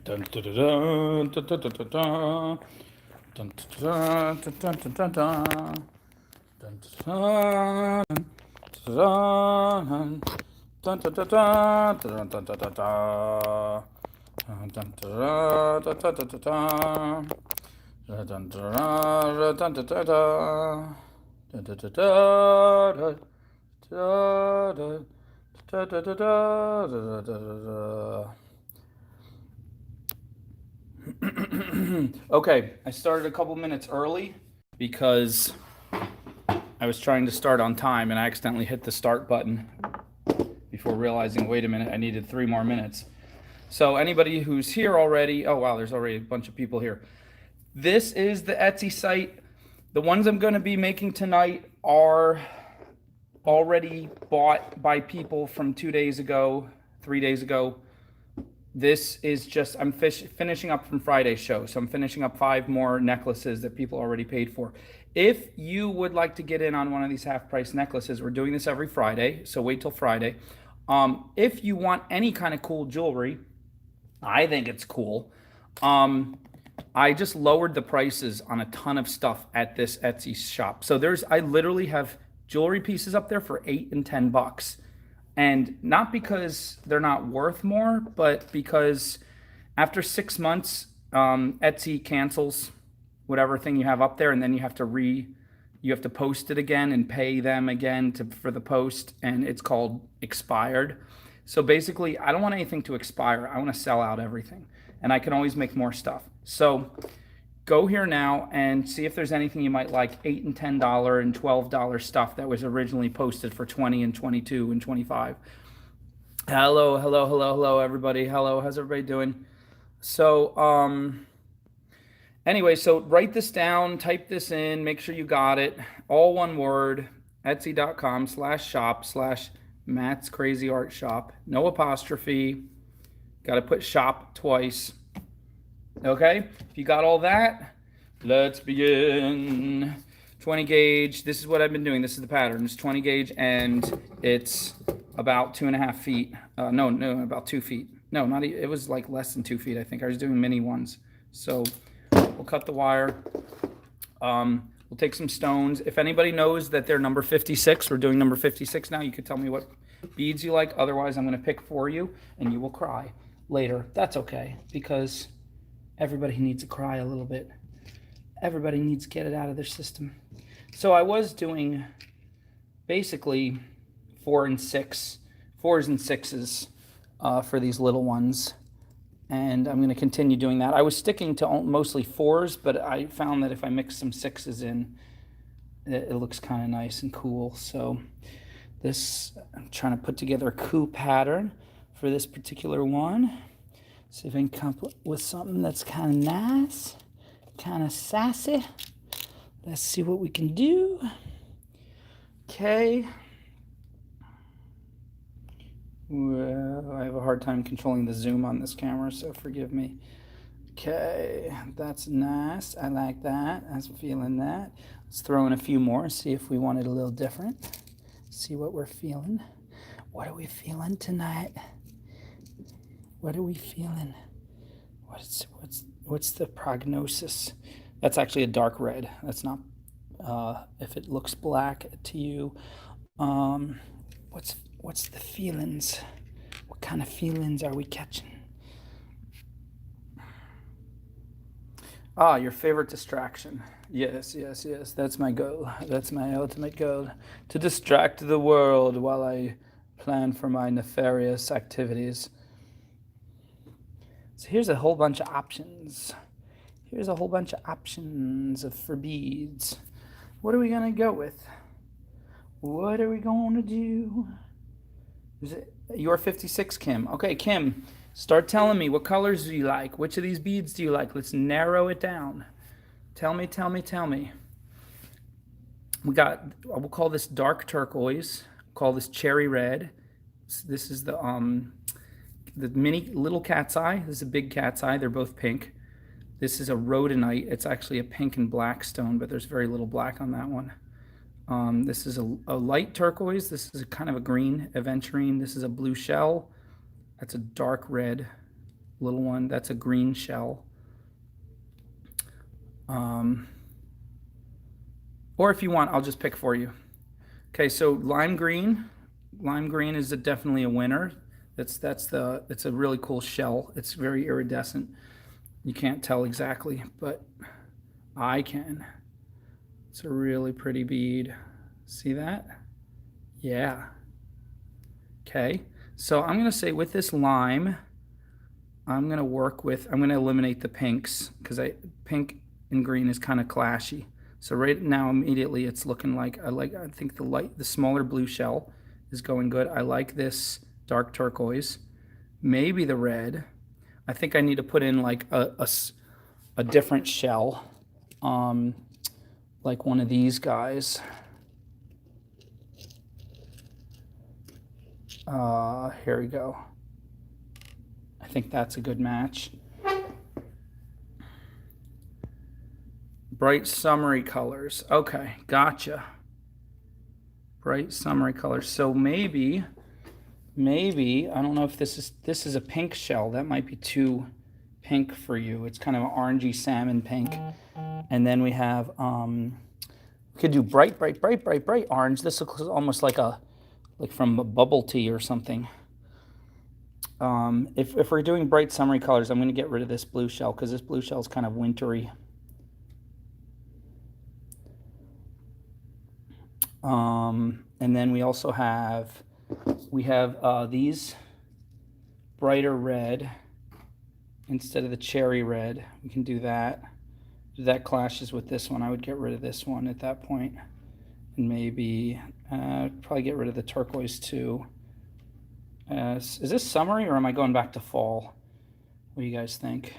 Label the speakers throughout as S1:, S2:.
S1: Dun, dun, dun, dun, dun, dun, dun, dun. Dun, dun, dun, dun, dun, dun, dun. Dun, dun, dun, dun, dun, dun, dun, dun, dun, dun, dun, dun. Dun, dun, dun, dun, dun, dun, dun, dun. Dun, dun, dun, dun, dun, dun, dun. Dun, dun, dun, dun, dun, dun, dun, dun, dun, dun, dun, dun, dun. Okay, I started a couple minutes early because I was trying to start on time and I accidentally hit the start button before realizing, wait a minute, I needed 3 more minutes. So anybody who's here already, oh wow, there's already a bunch of people here. This is the Etsy site. The ones I'm going to be making tonight are already bought by people from 2 days ago, 3 days ago. This is just, I'm finishing up from Friday's show. So I'm finishing up 5 more necklaces that people already paid for. If you would like to get in on one of these half price necklaces, we're doing this every Friday. So wait till Friday. If you want any kind of cool jewelry, I think it's cool. I just lowered the prices on a ton of stuff at this Etsy shop. So I literally have jewelry pieces up there for $8 and $10. And not because they're not worth more, but because after 6 months, Etsy cancels whatever thing you have up there, and then you have to post it again and pay them again for the post, and it's called expired. So basically, I don't want anything to expire. I want to sell out everything, and I can always make more stuff. So go here now and see if there's anything you might like. $8 and $10 and $12 stuff that was originally posted for $20 and $22 and $25. Hello, everybody. Hello, how's everybody doing? So, anyway, so write this down, type this in, make sure you got it. All one word, etsy.com/shop/Matt's Crazy Art Shop. No apostrophe. Got to put shop twice. Okay, if you got all that, let's begin. 20 gauge, this is what I've been doing. This is the pattern. It's 20 gauge and it's about 2.5 feet. No, about 2 feet. No, not it was like less than 2 feet, I think. I was doing mini ones. So we'll cut the wire. We'll take some stones. If anybody knows that they're number 56, we're doing number 56 now, you could tell me what beads you like. Otherwise, I'm going to pick for you and you will cry later. That's okay, because everybody needs to cry a little bit. Everybody needs to get it out of their system. So I was doing basically 4s and 6s for these little ones. And I'm going to continue doing that. I was sticking to mostly 4s, but I found that if I mix some 6s in, it looks kind of nice and cool. So I'm trying to put together a cool pattern for this particular one. See if I can come up with something that's kind of nice, kind of sassy. Let's see what we can do. Okay. Well, I have a hard time controlling the zoom on this camera, so forgive me. Okay, that's nice. I like that. I'm feeling that. Let's throw in a few more, see if we want it a little different. See what we're feeling. What are we feeling tonight? What are we feeling? What's the prognosis? That's actually a dark red. That's not, if it looks black to you. What's the feelings? What kind of feelings are we catching? Your favorite distraction. Yes. That's my goal. That's my ultimate goal. To distract the world while I plan for my nefarious activities. So here's a whole bunch of options. For beads. What are we going to go with? What are we going to do? Is it your 56, Kim? Okay, Kim, start telling me, what colors do you like? Which of these beads do you like? Let's narrow it down. Tell me. We'll call this dark turquoise. Call this cherry red. This is the mini little cat's eye. This is a big cat's eye. They're both pink. This is a rhodonite. It's actually a pink and black stone, but there's very little black on that one. This is a light turquoise. This is a kind of a green aventurine. This is a blue shell. That's a dark red little one. That's a green shell. Or if you want, I'll just pick for you. Okay, so lime green. Lime green is definitely a winner. It's a really cool shell. It's very iridescent. You can't tell exactly, but I can. It's a really pretty bead. See that? Yeah. Okay, so I'm gonna say with this lime, I'm gonna eliminate the pinks because pink and green is kind of clashy. So right now, immediately, it's looking like I think the smaller blue shell is going good. I like this dark turquoise, maybe the red. I think I need to put in like a different shell, like one of these guys. Here we go. I think that's a good match. Bright summery colors. Okay, gotcha. Bright summery colors. So maybe, I don't know if this is a pink shell. That might be too pink for you. It's kind of an orangey salmon pink. And then we have, we could do bright orange. This looks almost like from a bubble tea or something. If we're doing bright summery colors, I'm going to get rid of this blue shell because this blue shell is kind of wintry. And then we also have these brighter red instead of the cherry red. We can do that. If that clashes with this one, I would get rid of this one at that point. And maybe probably get rid of the turquoise too. Is this summery or am I going back to fall? What do you guys think?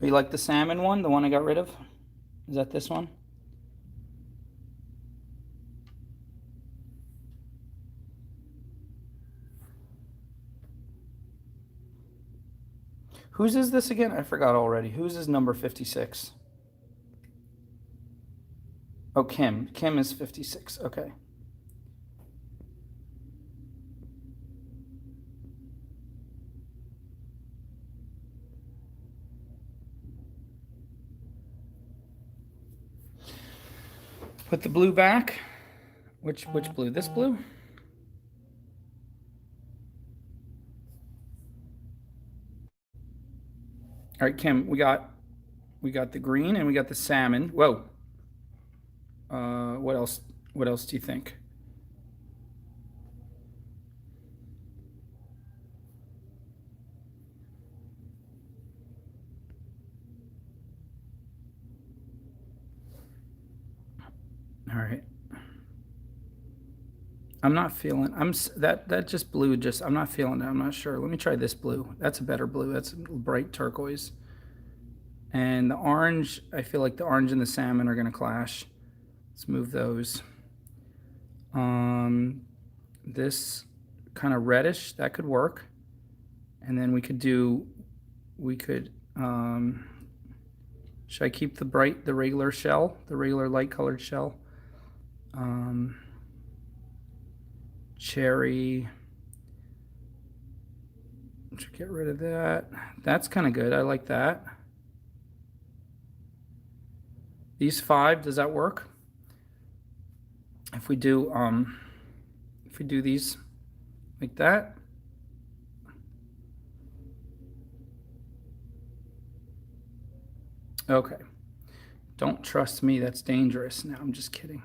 S1: You like the salmon one, the one I got rid of? Is that this one? Whose is this again? I forgot already. Whose is number 56? Oh, Kim. Kim is 56. Okay. Put the blue back. Which blue? This blue? All right, Kim, we got the green and we got the salmon. Whoa. What else? What else do you think? All right. I'm not feeling. That just blue. I'm not feeling it. I'm not sure. Let me try this blue. That's a better blue. That's bright turquoise. And the orange. I feel like the orange and the salmon are gonna clash. Let's move those. This kind of reddish, that could work. And then we could should I keep the regular shell, the regular light colored shell? Cherry. Should get rid of that. That's kind of good. I like that. These 5, does that work? If we do these like that. Okay. Don't trust me, that's dangerous. No, I'm just kidding.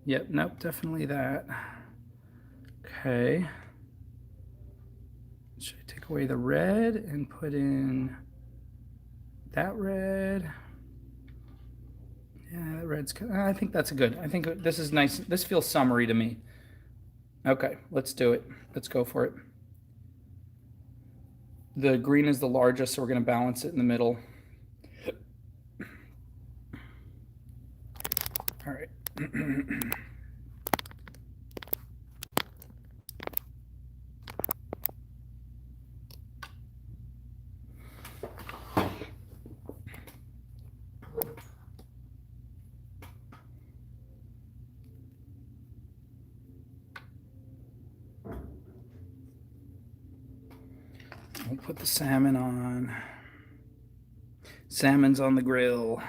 S1: Yep, nope, definitely that. Okay. Should I take away the red and put in that red? Yeah, that red's good. I think that's good. I think this is nice. This feels summery to me. Okay, let's do it. Let's go for it. The green is the largest, so we're going to balance it in the middle. All right. We'll put the salmon on. Salmon's on the grill.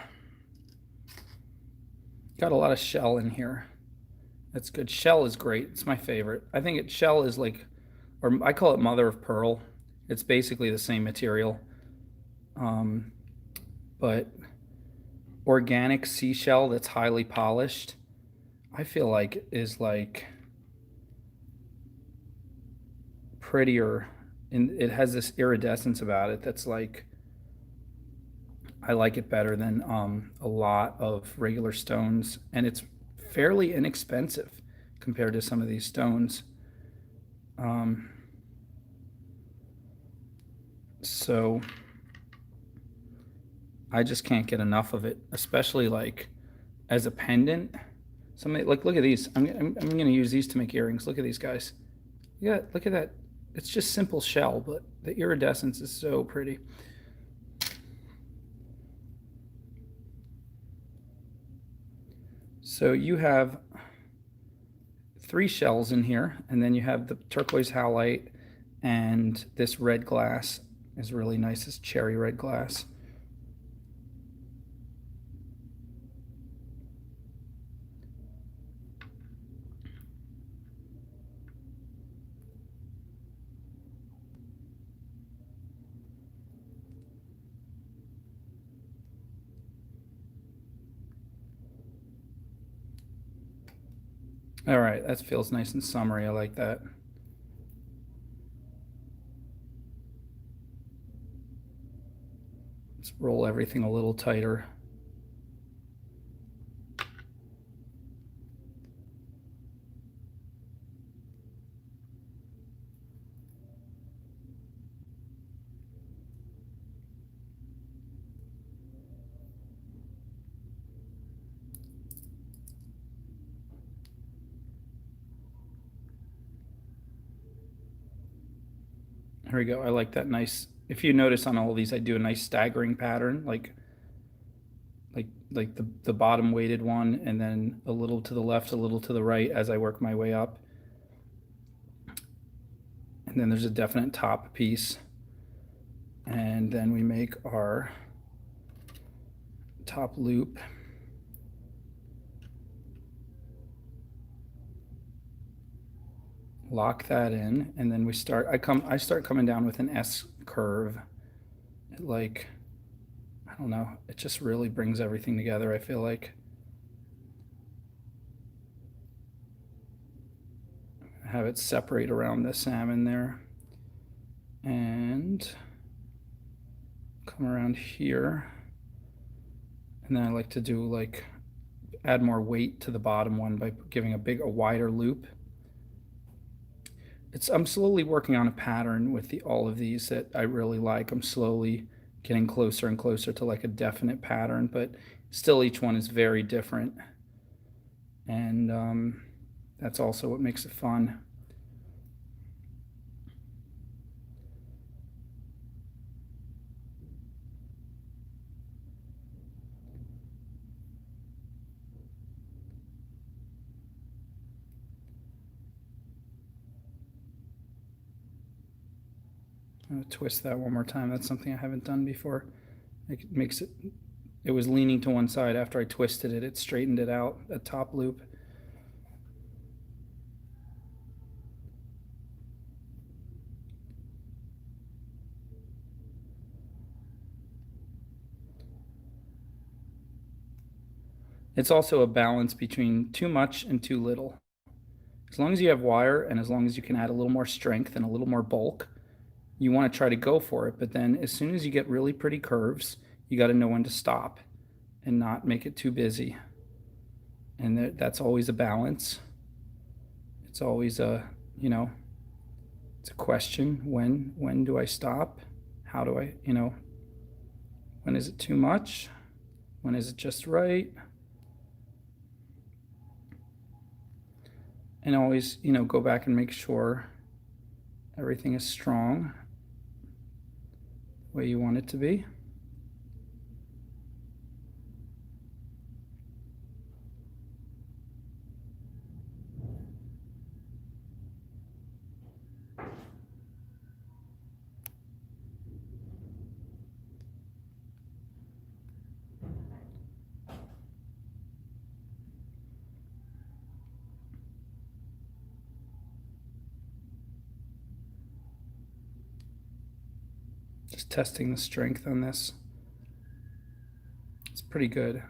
S1: Got a lot of shell in here. That's good. Shell is great. It's my favorite. I think shell is like, or I call it mother of pearl. It's basically the same material. But organic seashell that's highly polished, I feel like is like prettier, and it has this iridescence about it that's like, I like it better than a lot of regular stones, and it's fairly inexpensive compared to some of these stones. So I just can't get enough of it, especially like as a pendant. Somebody like, look at these. I'm going to use these to make earrings. Look at these guys. Yeah, look at that. It's just simple shell, but the iridescence is so pretty. So you have 3 shells in here, and then you have the turquoise howlite, and this red glass is really nice, this cherry red glass. All right, that feels nice and summery. I like that. Let's roll everything a little tighter. Here we go. I like that nice. If you notice on all of these, I do a nice staggering pattern, like the bottom weighted one, and then a little to the left, a little to the right as I work my way up. And then there's a definite top piece. And then we make our top loop. Lock that in, and then we start, I start coming down with an S curve. Like, I don't know, it just really brings everything together, I feel like. Have it separate around the salmon there. And come around here. And then I like to do like, add more weight to the bottom one by giving a wider loop. I'm slowly working on a pattern with all of these that I really like. I'm slowly getting closer and closer to like a definite pattern, but still each one is very different. And that's also what makes it fun. I'm gonna twist that one more time. That's something I haven't done before. It makes it, it was leaning to one side. After I twisted it, it straightened it out, a top loop. It's also a balance between too much and too little. As long as you have wire and as long as you can add a little more strength and a little more bulk, you want to try to go for it. But then as soon as you get really pretty curves, you got to know when to stop and not make it too busy. And that's always a balance. It's always a, it's a question. When do I stop? How do I, when is it too much? When is it just right? And always, go back and make sure everything is strong the way you want it to be. testing the strength on this. It's pretty good.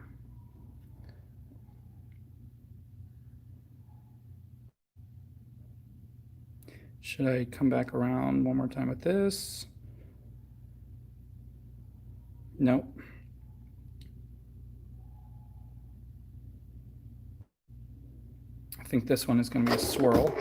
S1: Should I come back around one more time with this? Nope. I think this one is going to be a swirl.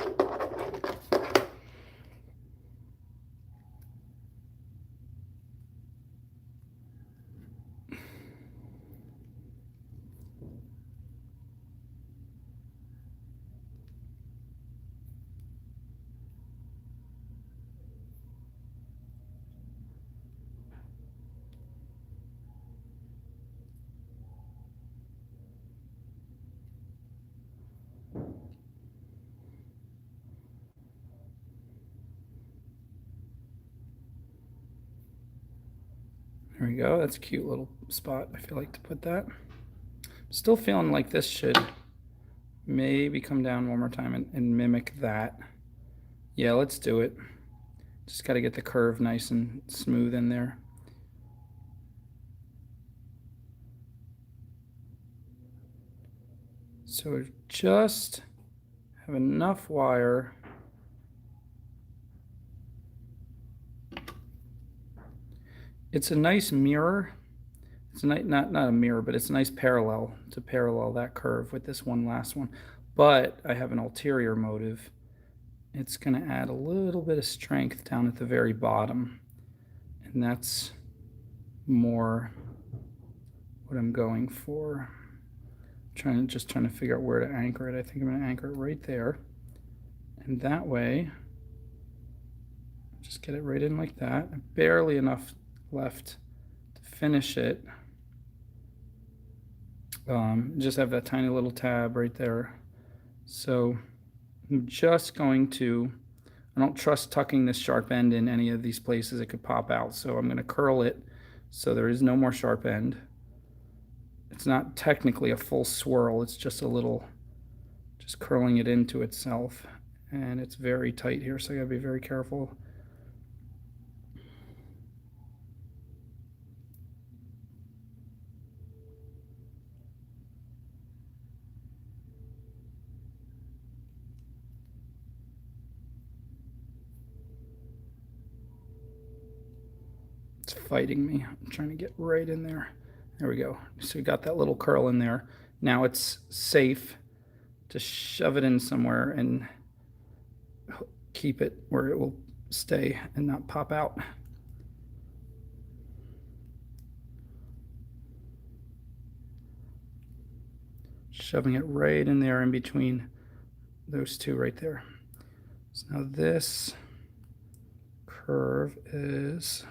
S1: There we go. That's a cute little spot. I feel like to put that. Still feeling like this should maybe come down one more time and mimic that. Yeah, let's do it. Just got to get the curve nice and smooth in there. So just have enough wire. It's a nice mirror. It's not a mirror, but it's a nice parallel to parallel that curve with this one last one. But I have an ulterior motive. It's going to add a little bit of strength down at the very bottom. And that's more what I'm going for. Just trying to figure out where to anchor it. I think I'm going to anchor it right there. And that way, just get it right in like that. Barely enough left to finish it. Just have that tiny little tab right there. So I'm just going to, I don't trust tucking this sharp end in any of these places. It could pop out. So I'm going to curl it so there is no more sharp end. It's not technically a full swirl. It's just a little, just curling it into itself. And it's very tight here, so I gotta be very careful. It's fighting me. I'm trying to get right in there. There we go. So we got that little curl in there. Now it's safe to shove it in somewhere and keep it where it will stay and not pop out. Shoving it right in there in between those two right there. So now this curve is,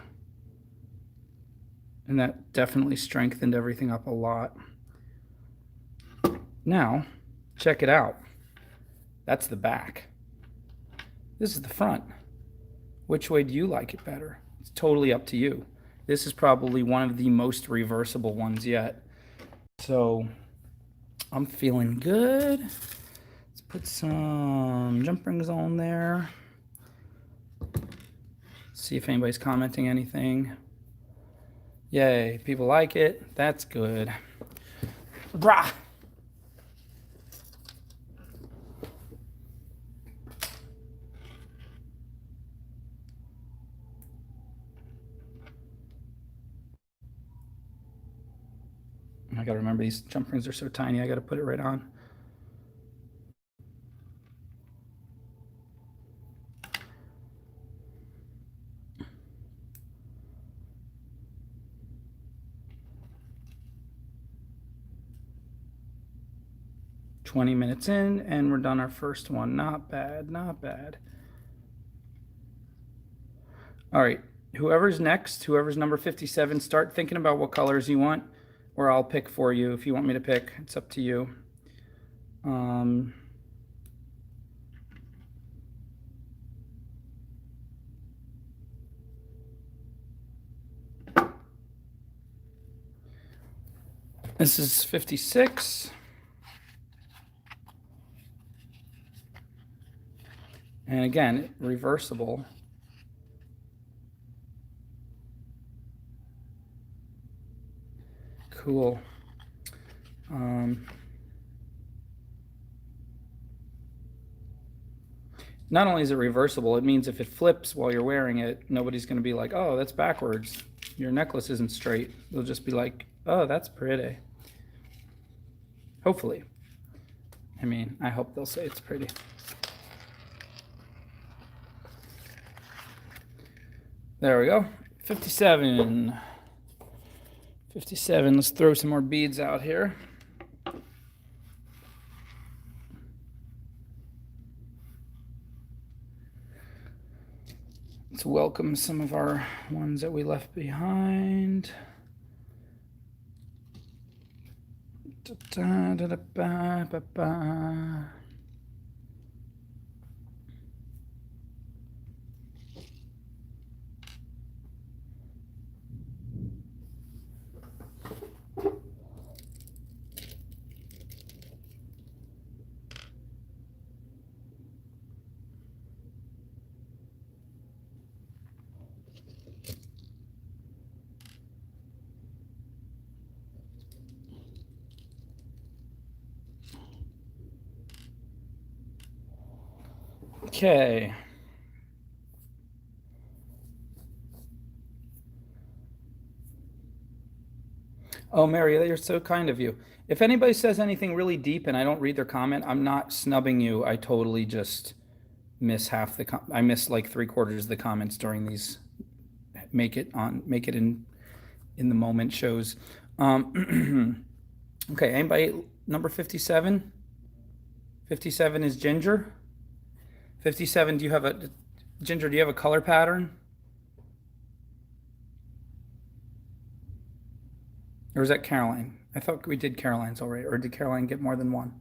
S1: and that definitely strengthened everything up a lot. Now, check it out. That's the back. This is the front. Which way do you like it better? It's totally up to you. This is probably one of the most reversible ones yet. So I'm feeling good. Let's put some jump rings on there. See if anybody's commenting anything. Yay, people like it. That's good. Brah! I gotta remember these jump rings are so tiny, I gotta put it right on. "20 minutes in, and we're done our first one. Not bad, not bad. All right, whoever's next, whoever's number 57, start thinking about what colors you want, or I'll pick for you if you want me to pick. It's up to you. This is 56. And again, reversible. cool. Not only is it reversible, it means if it flips while you're wearing it, nobody's going to be like, oh, that's backwards. Your necklace isn't straight. They'll just be like, oh, that's pretty. Hopefully. I mean, I hope they'll say it's pretty. There we go. 57. 57. Let's throw some more beads out here. Let's welcome some of our ones that we left behind. Da, da, da, ba, ba, ba. Okay. Oh, Mary, you're so kind of you. If anybody says anything really deep and I don't read their comment, I'm not snubbing you. I totally just miss half the I miss like 3/4 of the comments during these make it in the moment shows. Okay, anybody number 57? 57 is Ginger. 57, do you have a Ginger, do you have a color pattern? Or is that Caroline? I thought we did Caroline's already, or did Caroline get more than one?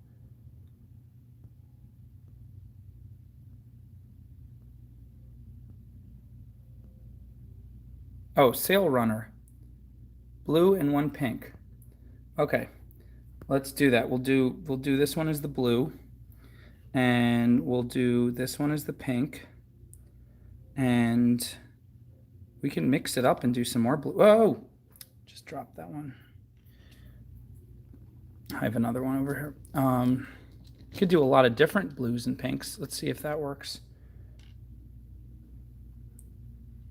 S1: Oh, Sail Runner. Blue and one pink. Okay. Let's do that. We'll do this one as the blue. And we'll do this one as the pink. And we can mix it up and do some more blue. Whoa! Just dropped that one. I have another one over here. Could do a lot of different blues and pinks. Let's see if that works.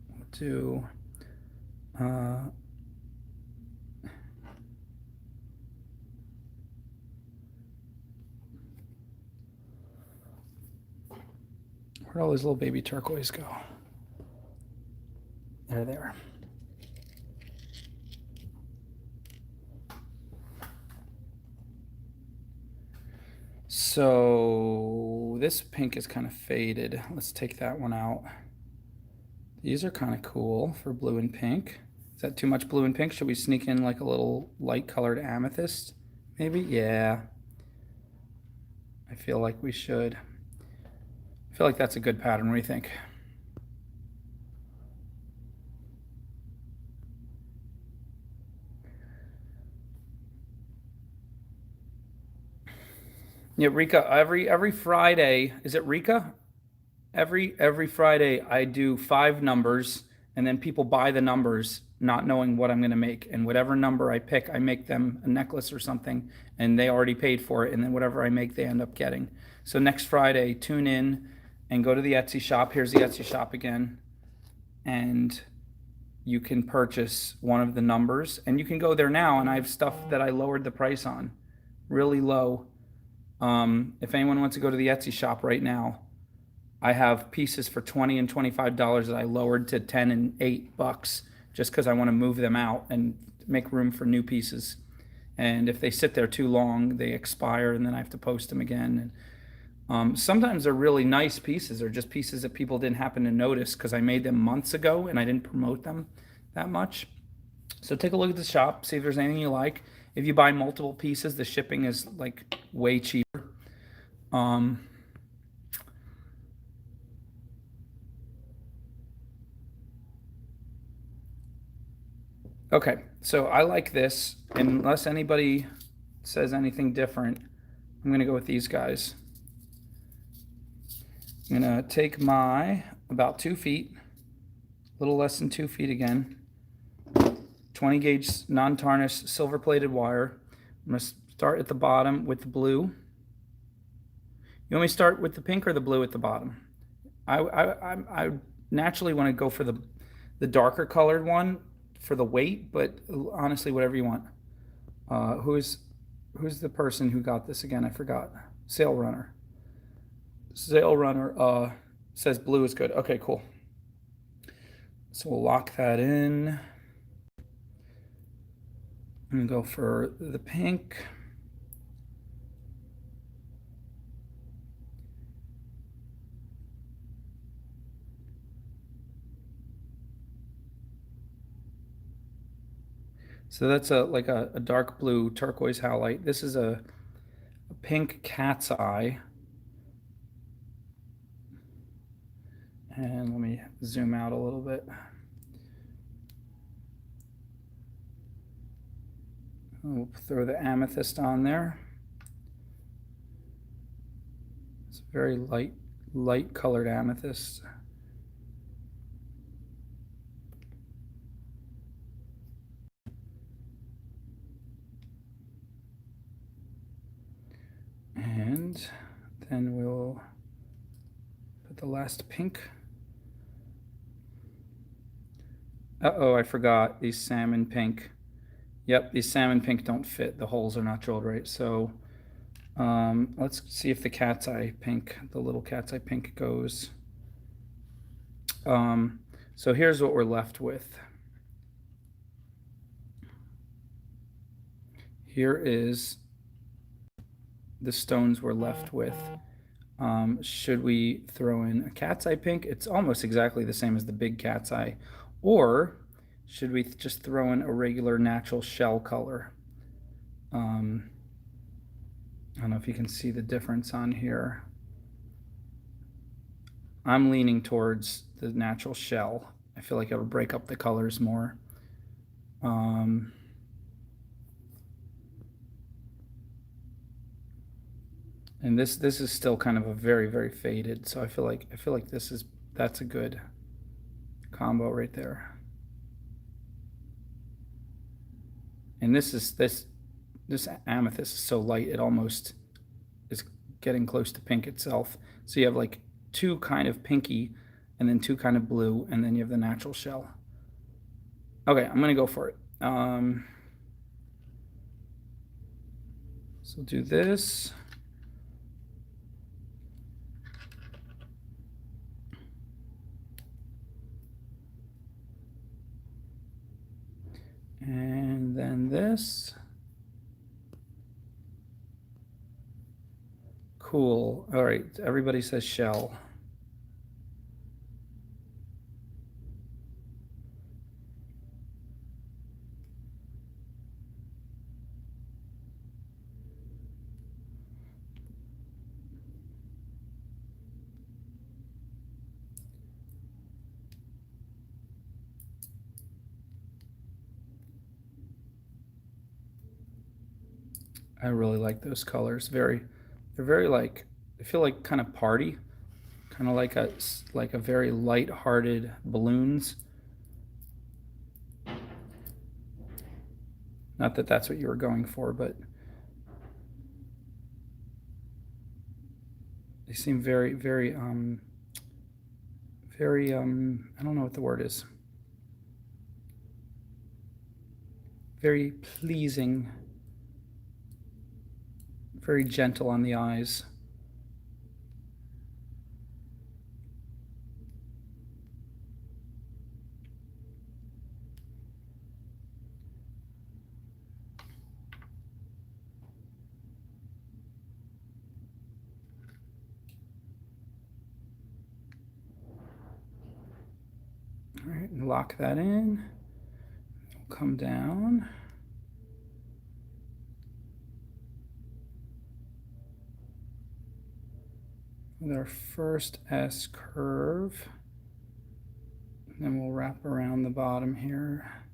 S1: We'll do where'd all those little baby turquoise go? There they are. So this pink is kind of faded. Let's take that one out. These are kind of cool for blue and pink. Is that too much blue and pink? Should we sneak in like a little light colored amethyst? Maybe? Yeah. I feel like we should. I feel like that's a good pattern. What do you think? Yeah, Rika, every Friday, is it Rika? Every Friday I do 5 numbers and then people buy the numbers not knowing what I'm going to make, and whatever number I pick, I make them a necklace or something, and they already paid for it, and then whatever I make they end up getting. So next Friday, tune in and go to the Etsy shop. Here's the Etsy shop again. And you can purchase one of the numbers, and you can go there now, and I have stuff that I lowered the price on really low. If anyone wants to go to the Etsy shop right now, I have pieces for $20 and $25 that I lowered to $10 and $8 just because I want to move them out and make room for new pieces. And if they sit there too long, they expire, and then I have to post them again. And sometimes they're really nice pieces. They're just pieces that people didn't happen to notice because I made them months ago and I didn't promote them that much. So take a look at the shop, see if there's anything you like. If you buy multiple pieces, the shipping is like way cheaper. Okay, so I like this. Unless anybody says anything different, I'm going to go with these guys. I'm going to take my about 2 feet, a little less than 2 feet again, 20 gauge non-tarnished silver plated wire. I'm going to start at the bottom with the blue. You want me to start with the pink or the blue at the bottom? I naturally want to go for the darker colored one for the weight, but honestly, whatever you want. Who's the person who got this again? I forgot. Sail Runner. Sail Runner says blue is good. Okay, cool. So we'll lock that in. I'm gonna go for the pink. So that's like a dark blue turquoise howlite. This is a pink cat's eye. And let me zoom out a little bit. We'll throw the amethyst on there. It's a very light colored amethyst. And then we'll put the last pink. Uh-oh, I forgot these salmon pink. Yep, these salmon pink don't fit. The holes are not drilled right. So let's see if the cat's eye pink, the little cat's eye pink goes. So here's what we're left with. Here is the stones we're left with. Should we throw in a cat's eye pink? It's almost exactly the same as the big cat's eye. Or should we just throw in a regular natural shell color? I don't know if you can see the difference on here. I'm leaning towards the natural shell. I feel like it'll break up the colors more. And this is still kind of a very faded, so I feel like that's a good combo right there. And this amethyst is so light it almost is getting close to pink itself. So you have like two kind of pinky and then two kind of blue, and then you have the natural shell. Okay, I'm gonna go for it. So do this. And then this. Cool. All right, everybody says shell. I really like those colors. They're very like, I feel like kind of party, kind of like a very light-hearted balloons. Not that that's what you were going for, but they seem very I don't know what the word is. Very pleasing. Very gentle on the eyes. All right, lock that in. We'll come down. With our first S curve. And then we'll wrap around the bottom here.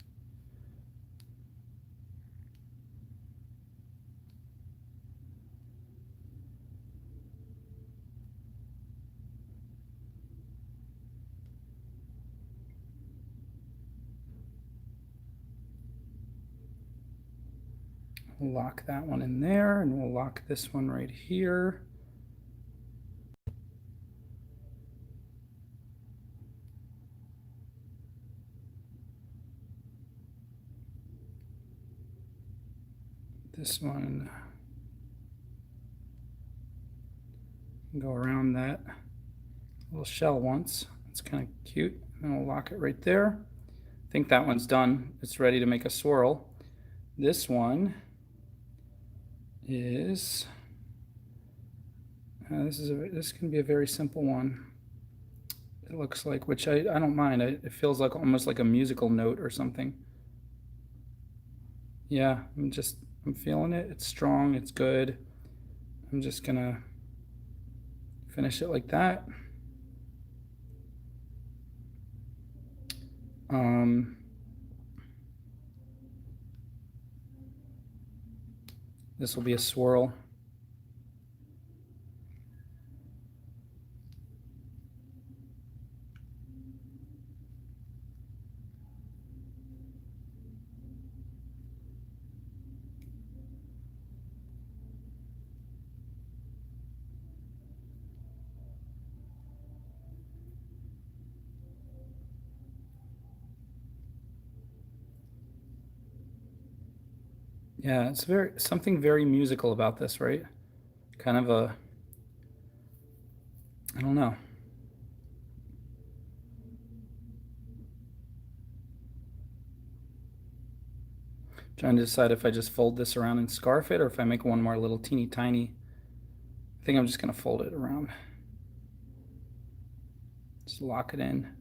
S1: We'll lock that one in there, and we'll lock this one right here. This one, go around that little shell once. It's kind of cute. And we'll lock it right there. I think that one's done. It's ready to make a swirl. This one is, this can be a very simple one. It looks like, which I don't mind. It feels like almost like a musical note or something. Yeah, I'm feeling it. It's strong, it's good. I'm just gonna finish it like that. This will be a swirl. Yeah, it's something very musical about this, right? Kind of a, I don't know. Trying to decide if I just fold this around and scarf it or if I make one more little teeny tiny. I think I'm just gonna fold it around. Just lock it in.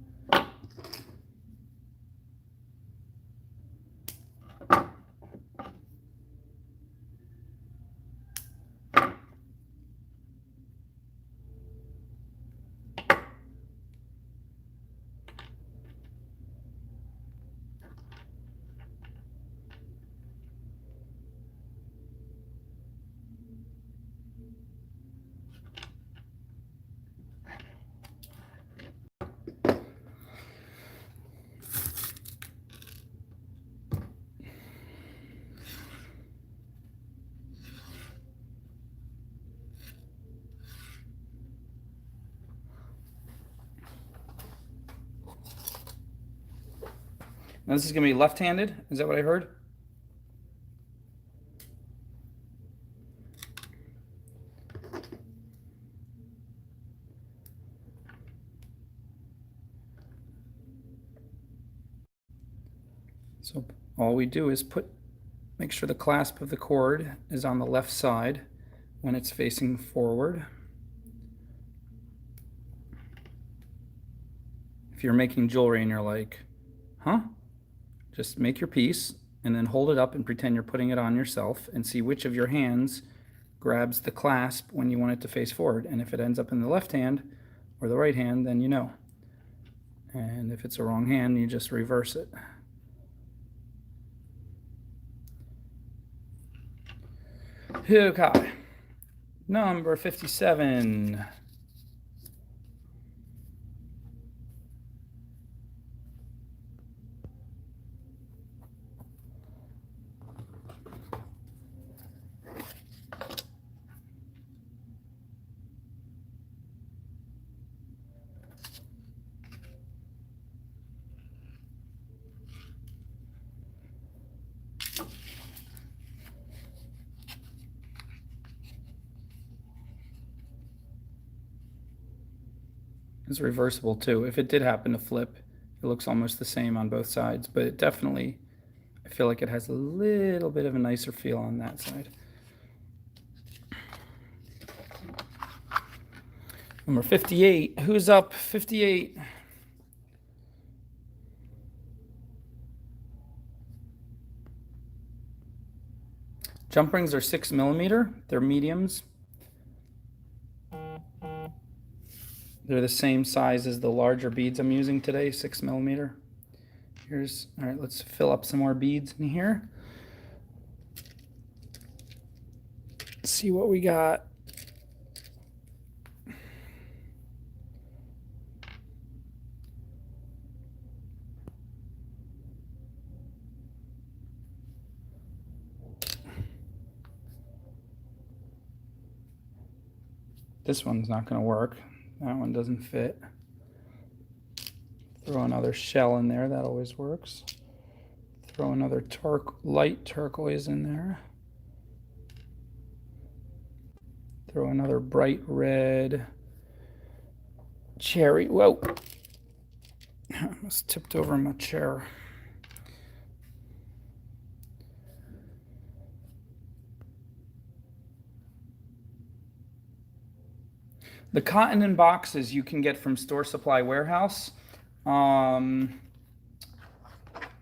S1: Now this is gonna be left-handed. Is that what I heard? So all we do is make sure the clasp of the cord is on the left side when it's facing forward. If you're making jewelry and you're like, huh? Just make your piece and then hold it up and pretend you're putting it on yourself and see which of your hands grabs the clasp when you want it to face forward. And if it ends up in the left hand or the right hand, then you know. And if it's a wrong hand, you just reverse it. Okay. Number 57. It's reversible too. If it did happen to flip, it looks almost the same on both sides, but it definitely, I feel like it has a little bit of a nicer feel on that side. Number 58. Who's up? 58. Jump rings are 6mm. They're mediums. They're the same size as the larger beads I'm using today, 6mm. All right, let's fill up some more beads in here. Let's see what we got. This one's not going to work. That one doesn't fit. Throw another shell in there. That always works. Throw another light turquoise in there. Throw another bright red cherry. Whoa. I almost tipped over my chair. The cotton in boxes you can get from Store Supply Warehouse.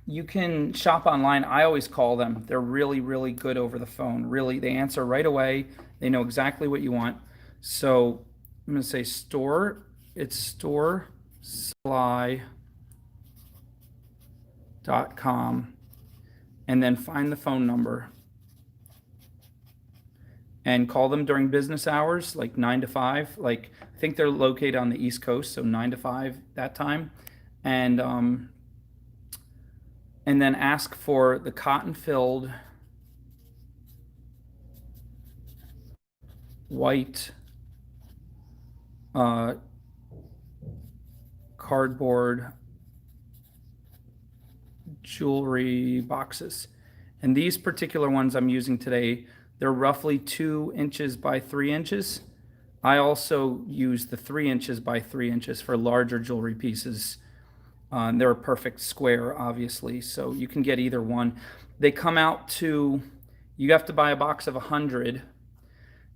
S1: You can shop online. I always call them. They're really, really good over the phone. Really, they answer right away. They know exactly what you want. So I'm going to say store. It's storesupply.com. And then find the phone number. And call them during business hours, like 9 to 5. Like, I think they're located on the East Coast, so 9 to 5 that time. And then ask for the cotton-filled white cardboard jewelry boxes. And these particular ones I'm using today, they're roughly 2 inches by 3 inches. I also use the 3 inches by 3 inches for larger jewelry pieces. They're a perfect square, obviously, so you can get either one. They come out to, you have to buy a box of 100.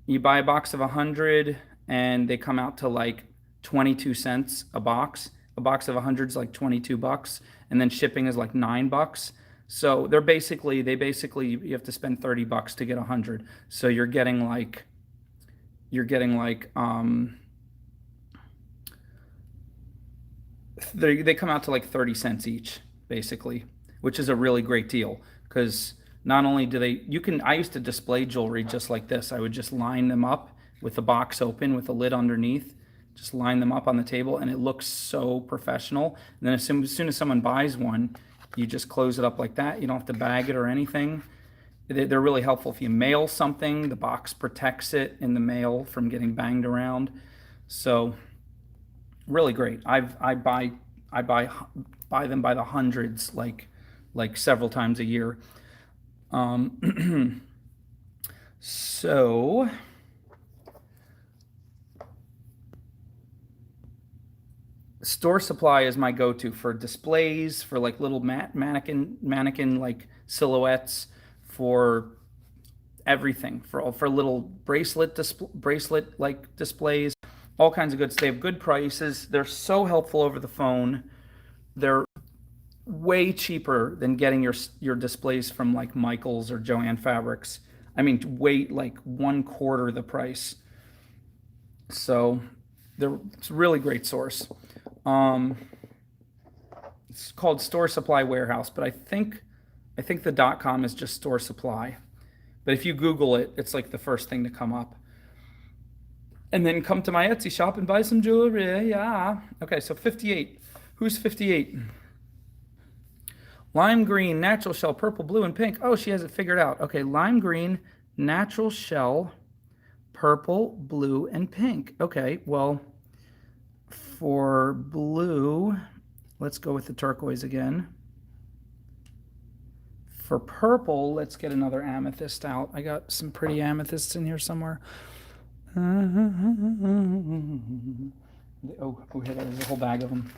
S1: You buy a box of 100, and they come out to like 22 cents a box. A box of 100 is like 22 bucks, and then shipping is like $9. So you have to spend 30 bucks to get 100. So you're getting like they come out to like 30 cents each, basically, which is a really great deal, because not only do I used to display jewelry just like this. I would just line them up with the box open with the lid underneath, just line them up on the table, and it looks so professional. And then as soon as someone buys one, you just close it up like that. You don't have to bag it or anything. They're really helpful if you mail something. The box protects it in the mail from getting banged around. So really great. I buy them by the hundreds, like several times a year. So Store Supply is my go-to for displays, for like little mannequin like silhouettes, for everything, for little bracelet like displays, all kinds of goods. They have good prices. They're so helpful over the phone. They're way cheaper than getting your displays from like Michaels or Joann Fabrics. I mean, like 1/4 the price. So it's a really great source. It's called Store Supply Warehouse, but I think the .com is just Store Supply. But if you Google it, it's like the first thing to come up. And then come to my Etsy shop and buy some jewelry. Yeah. Okay, so 58. Who's 58? Lime green, natural shell, purple, blue, and pink. Oh, she has it figured out. Okay, lime green, natural shell, purple, blue, and pink. Okay, well, for blue, let's go with the turquoise again. For purple, let's get another amethyst out. I got some pretty amethysts in here somewhere. Oh, okay, there's a whole bag of them.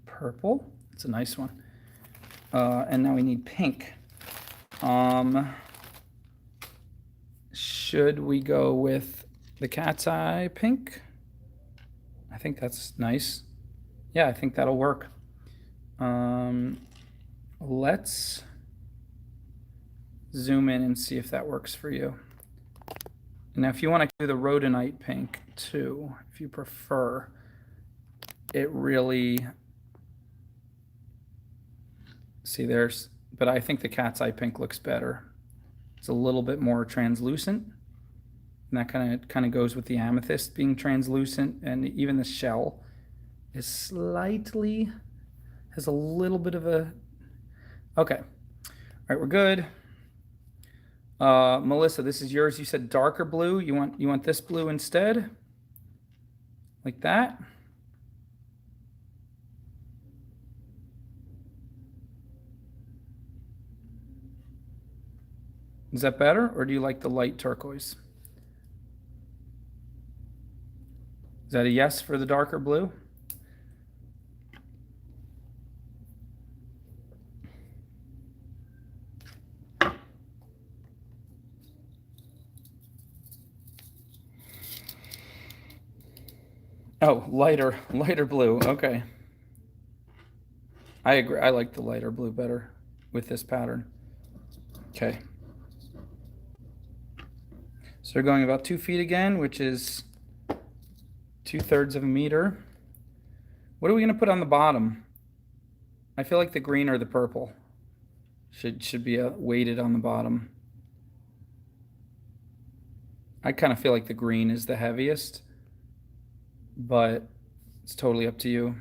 S1: Purple, it's a nice one. And now we need pink. Should we go with the cat's eye pink? I think that's nice. Yeah, I think that'll work. Let's zoom in and see if that works for you. Now, if you want to do the rhodonite pink too, if you prefer, it really, see but I think the cat's eye pink looks better. It's a little bit more translucent, and that kind of goes with the amethyst being translucent, and even the shell is has a little bit of a, okay. right, we're good. Melissa, this is yours. You said darker blue. You want this blue instead? Like that? Is that better, or do you like the light turquoise? Is that a yes for the darker blue? Oh, lighter blue. Okay. I agree. I like the lighter blue better with this pattern. Okay. So we're going about 2 feet again, which is 2/3 of a meter. What are we going to put on the bottom? I feel like the green or the purple should be weighted on the bottom. I kind of feel like the green is the heaviest, but it's totally up to you.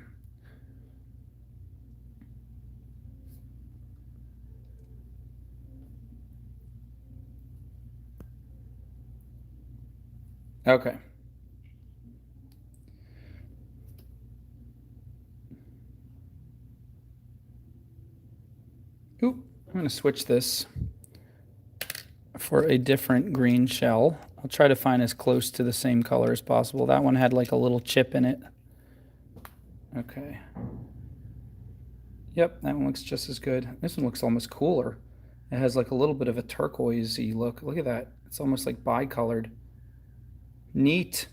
S1: Okay. Oop, I'm going to switch this for a different green shell. I'll try to find as close to the same color as possible. That one had like a little chip in it. Okay. Yep, that one looks just as good. This one looks almost cooler. It has like a little bit of a turquoisey look. Look at that. It's almost like bicolored. Neat.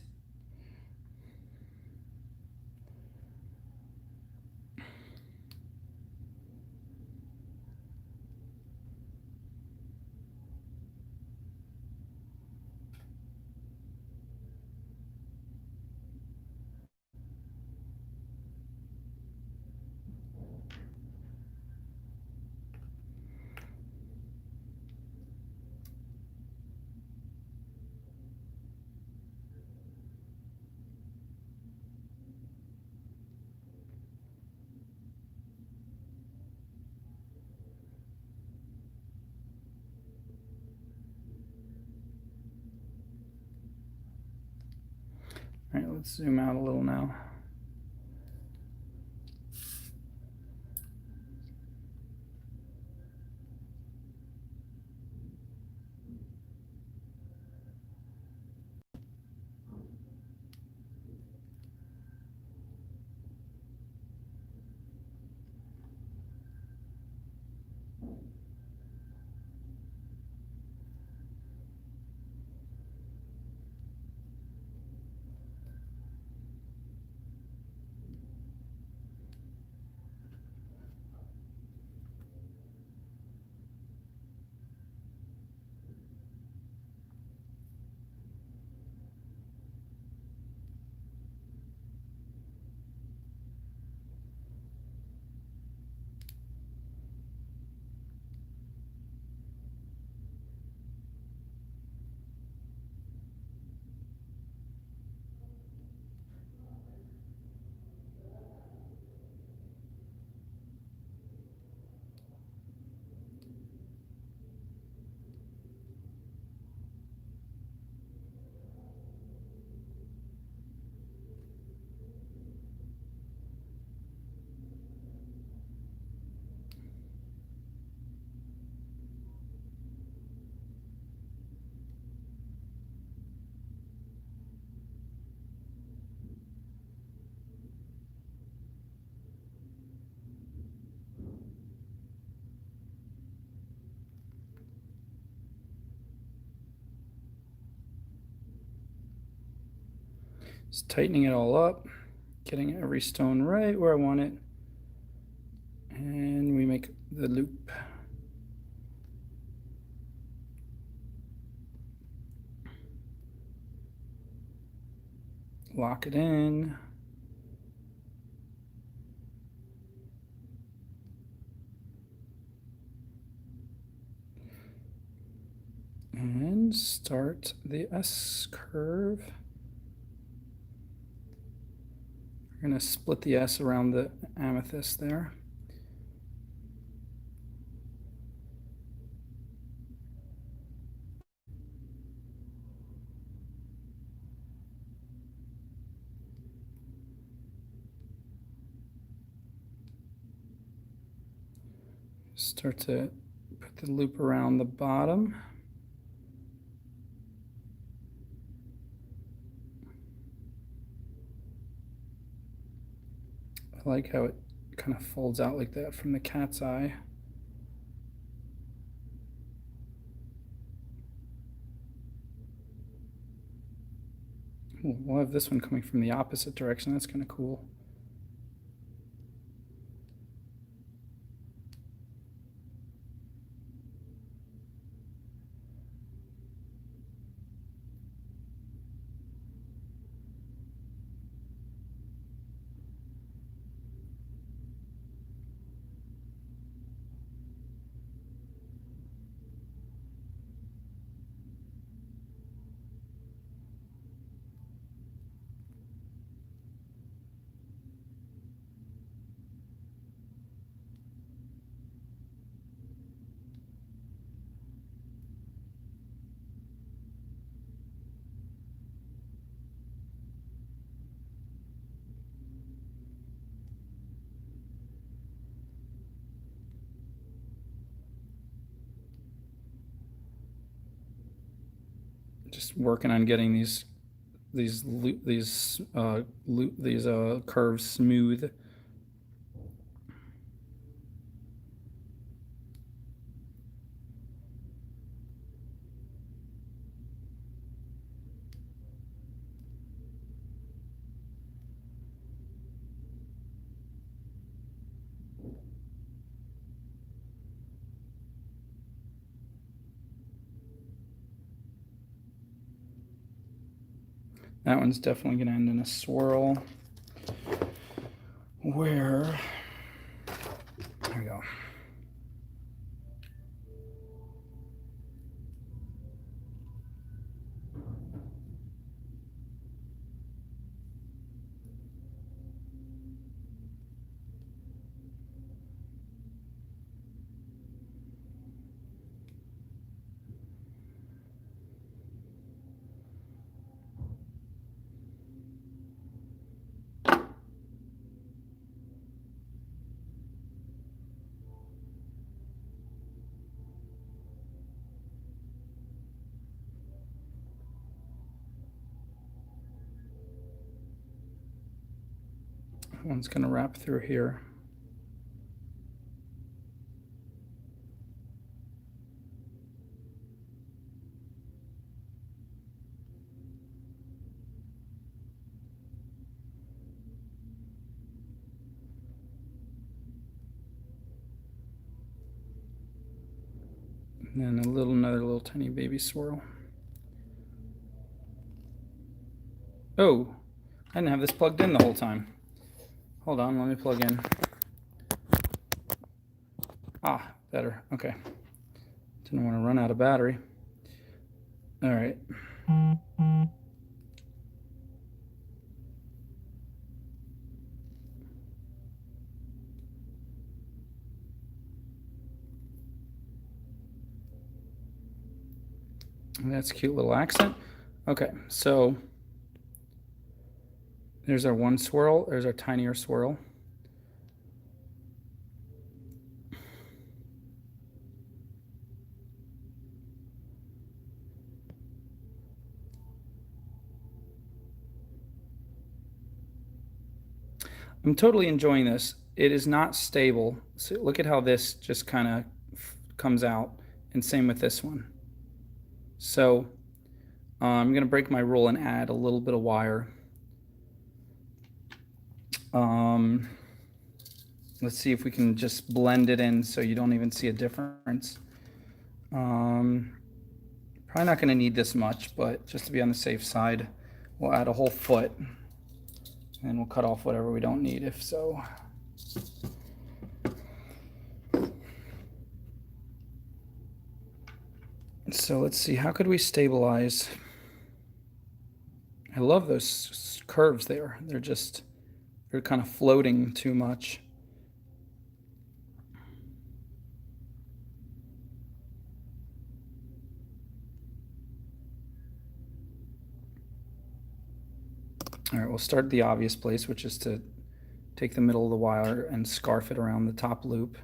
S1: All right, let's zoom out a little now. Just tightening it all up, getting every stone right where I want it. And we make the loop. Lock it in. And start the S curve. We're going to split the S around the amethyst there. Start to put the loop around the bottom. I like how it kind of folds out like that from the cat's eye. Ooh, we'll have this one coming from the opposite direction. That's kind of cool. Just working on getting these curves smooth. That one's definitely going to end in a swirl. There we go. One's going to wrap through here. And then another little tiny baby swirl. Oh, I didn't have this plugged in the whole time. Hold on, let me plug in. Ah, better. Okay. Didn't want to run out of battery. All right. And that's a cute little accent. Okay, so there's our one swirl. There's our tinier swirl. I'm totally enjoying this. It is not stable. So look at how this just kind of comes out, and same with this one. So I'm going to break my rule and add a little bit of wire. Let's see if we can just blend it in so you don't even see a difference. Probably not going to need this much, but just to be on the safe side, we'll add a whole foot. And we'll cut off whatever we don't need, if so. So let's see, how could we stabilize? I love those curves there. They're kind of floating too much. All right, we'll start the obvious place, which is to take the middle of the wire and scarf it around the top loop.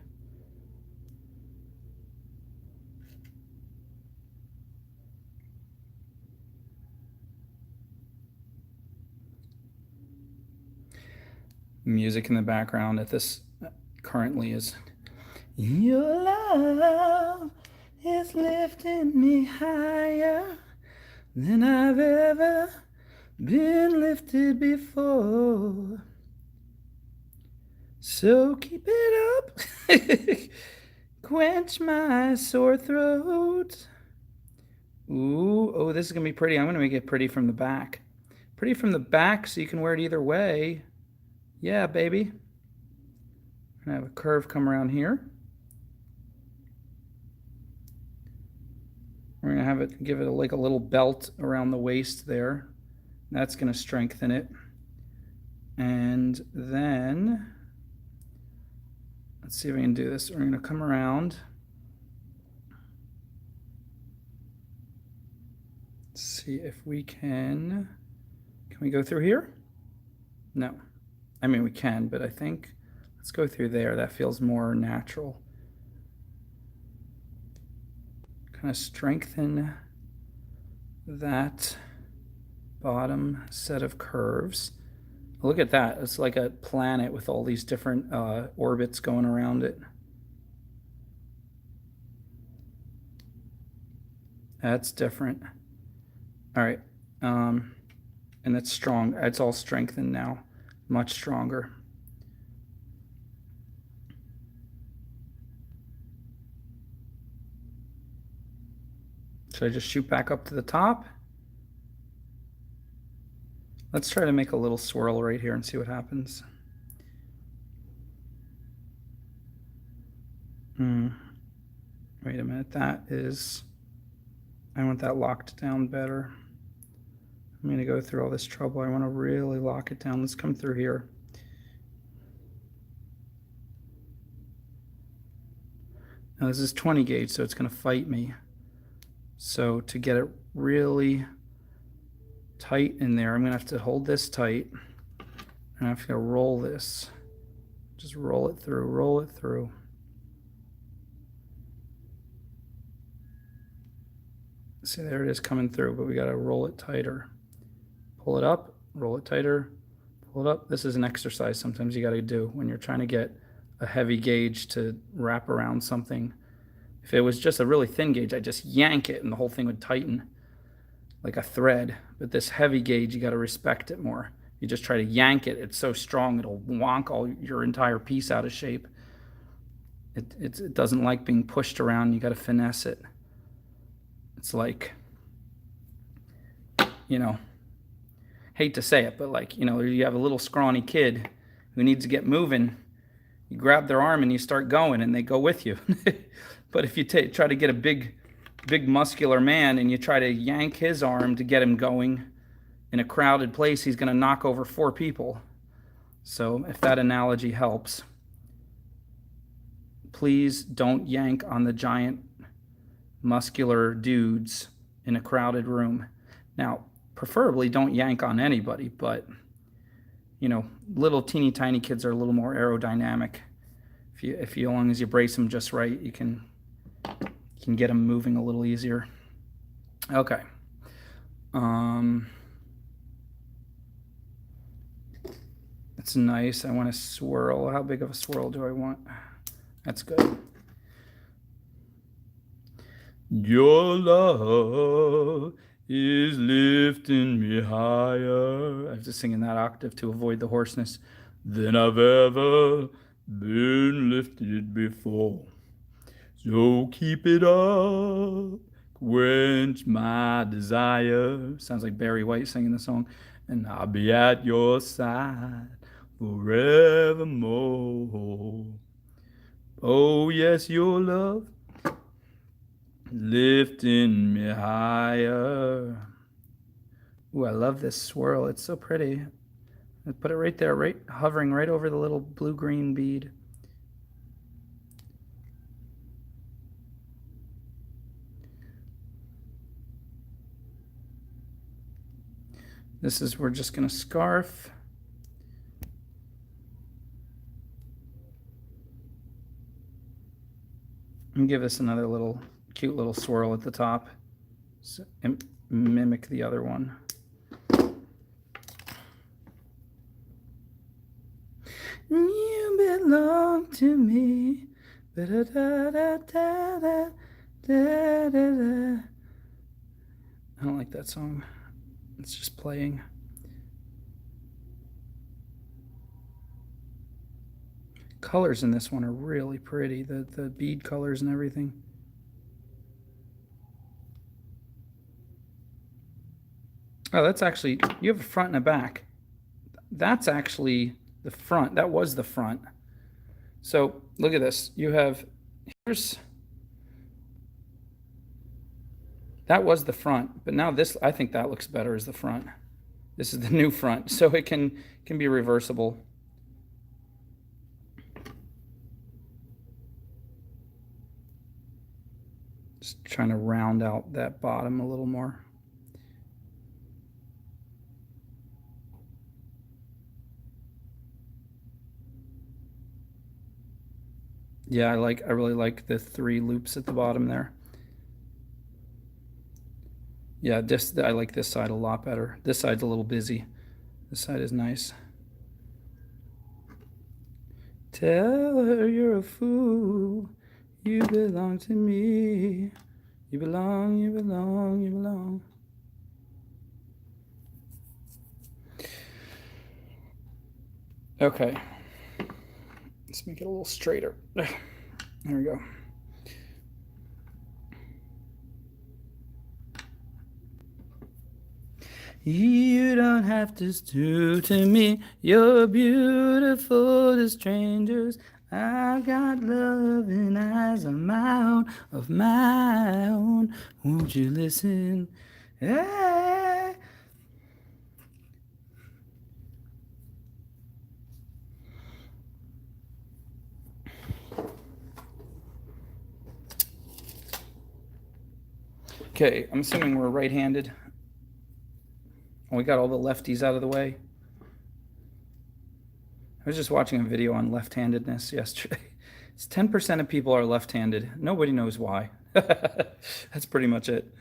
S1: music in the background at this currently is your love is lifting me higher than I've ever been lifted before. So keep it up. Quench my sore throat. Ooh, oh, this is going to be pretty. I'm going to make it pretty from the back. Pretty from the back so you can wear it either way. Yeah, baby. I'm going to have a curve come around here. We're going to have it, give it like a little belt around the waist there. That's going to strengthen it. And then, let's see if we can do this. We're going to come around. Let's see if we can we go through here? No. I mean, we can, but I think, let's go through there. That feels more natural. Kind of strengthen that bottom set of curves. Look at that. It's like a planet with all these different orbits going around it. That's different. All right. And it's strong. It's all strengthened now. Much stronger. Should I just shoot back up to the top? Let's try to make a little swirl right here and see what happens. Wait a minute, that is, I want that locked down better. I'm going to go through all this trouble. I want to really lock it down. Let's come through here. Now this is 20 gauge, so it's going to fight me. So to get it really tight in there, I'm going to have to hold this tight. And I have to roll this. Just roll it through, roll it through. See, there it is coming through, but we got to roll it tighter. Pull it up, roll it tighter, pull it up. This is an exercise sometimes you got to do when you're trying to get a heavy gauge to wrap around something. If it was just a really thin gauge, I'd just yank it and the whole thing would tighten like a thread. But this heavy gauge, you got to respect it more. You just try to yank it. It's so strong, it'll wonk all your entire piece out of shape. It doesn't like being pushed around. You got to finesse it. It's like, you know, hate to say it, but like, you know, you have a little scrawny kid who needs to get moving. You grab their arm and you start going and they go with you. But if you try to get a big muscular man and you try to yank his arm to get him going in a crowded place, he's going to knock over 4 people. So if that analogy helps, please don't yank on the giant muscular dudes in a crowded room. Now, preferably don't yank on anybody, but you know, little teeny tiny kids are a little more aerodynamic. If you, as long as you brace them just right, you can get them moving a little easier. Okay. That's nice. I want to swirl. How big of a swirl do I want? That's good. Your love is lifting me higher. I have to sing in that octave to avoid the hoarseness than I've ever been lifted before. So keep it up, quench my desire. Sounds like Barry White singing the song. And I'll be at your side forevermore. Oh yes, your love lifting me higher. Ooh, I love this swirl. It's so pretty. I put it right there, right, hovering right over the little blue-green bead. This is, we're just going to scarf. And give this another little cute little swirl at the top. So, and mimic the other one. You belong to me. Da-da-da-da-da-da, da-da-da. I don't like that song. It's just playing. Colors in this one are really pretty. The bead colors and everything. Oh, that's actually, you have a front and a back. That's actually the front. That was the front. So look at this. You have, here's, that was the front, but now this, I think that looks better as the front. This is the new front, so it can be reversible. Just trying to round out that bottom a little more. Yeah, I really like the 3 loops at the bottom there. Yeah, I like this side a lot better. This side's a little busy. This side is nice. Tell her you're a fool. You belong to me. You belong, you belong, you belong. Okay. Let's make it a little straighter. There we go. You don't have to do to me. You're beautiful to strangers. I've got loving eyes of my own. Won't you listen? Hey. Okay, I'm assuming we're right-handed. We got all the lefties out of the way. I was just watching a video on left-handedness yesterday. It's 10% of people are left-handed. Nobody knows why. That's pretty much it.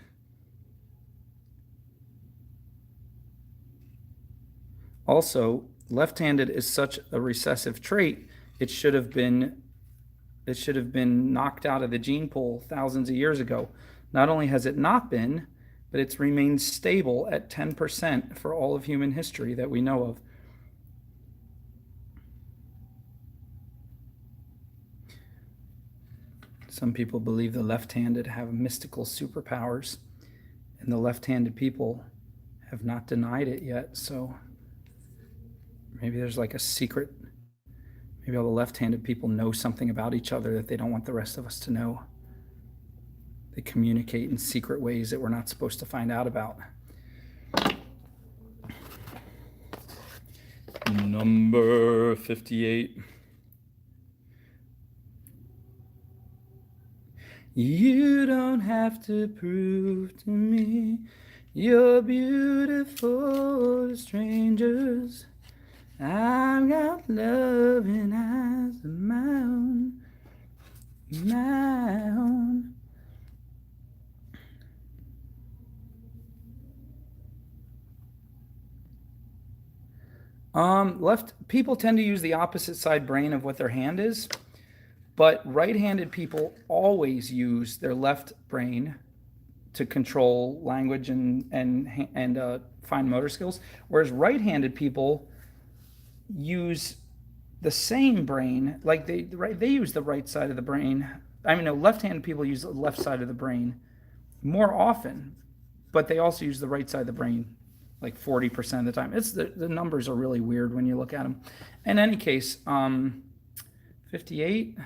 S1: Also, left-handed is such a recessive trait. It should have been knocked out of the gene pool thousands of years ago. Not only has it not been, but it's remained stable at 10% for all of human history that we know of. Some people believe the left-handed have mystical superpowers, and the left-handed people have not denied it yet. So maybe there's like a secret. Maybe all the left-handed people know something about each other that they don't want the rest of us to know. They communicate in secret ways that we're not supposed to find out about. Number 58. You don't have to prove to me you're beautiful to strangers. I've got loving eyes of my own. Left people tend to use the opposite side brain of what their hand is, but right-handed people always use their left brain to control language and fine motor skills, whereas right-handed people use the same brain, like they use the right side of the brain. I mean, no, left-handed people use the left side of the brain more often, but they also use the right side of the brain like 40% of the time. It's the numbers are really weird when you look at them. In any case, 58,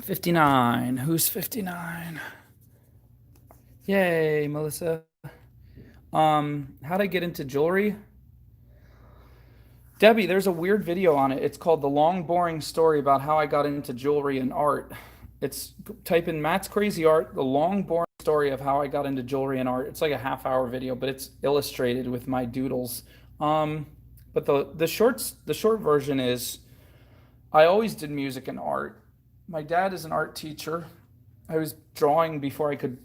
S1: 59. Who's 59? Yay, Melissa. How'd I get into jewelry? Debbie, there's a weird video on it. It's called The Long Boring Story About How I Got Into Jewelry and Art. Type in Matt's Crazy Art, The Long Boring Story of How I Got Into Jewelry and Art. It's like a half-hour video, but it's illustrated with my doodles. But the short version is, I always did music and art. My dad is an art teacher. I was drawing before I could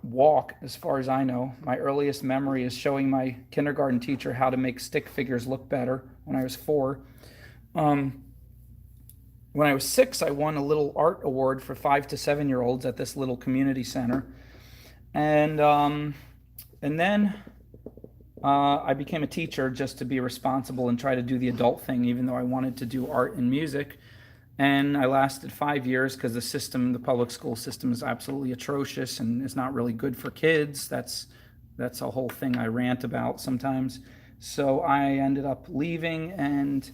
S1: walk, as far as I know. My earliest memory is showing my kindergarten teacher how to make stick figures look better when I was 4. Um, when I was 6, I won a little art award for 5 to 7-year-olds at this little community center, and then I became a teacher just to be responsible and try to do the adult thing, even though I wanted to do art and music. And I lasted 5 years because the public school system is absolutely atrocious and is not really good for kids. That's a whole thing I rant about sometimes. So I ended up leaving and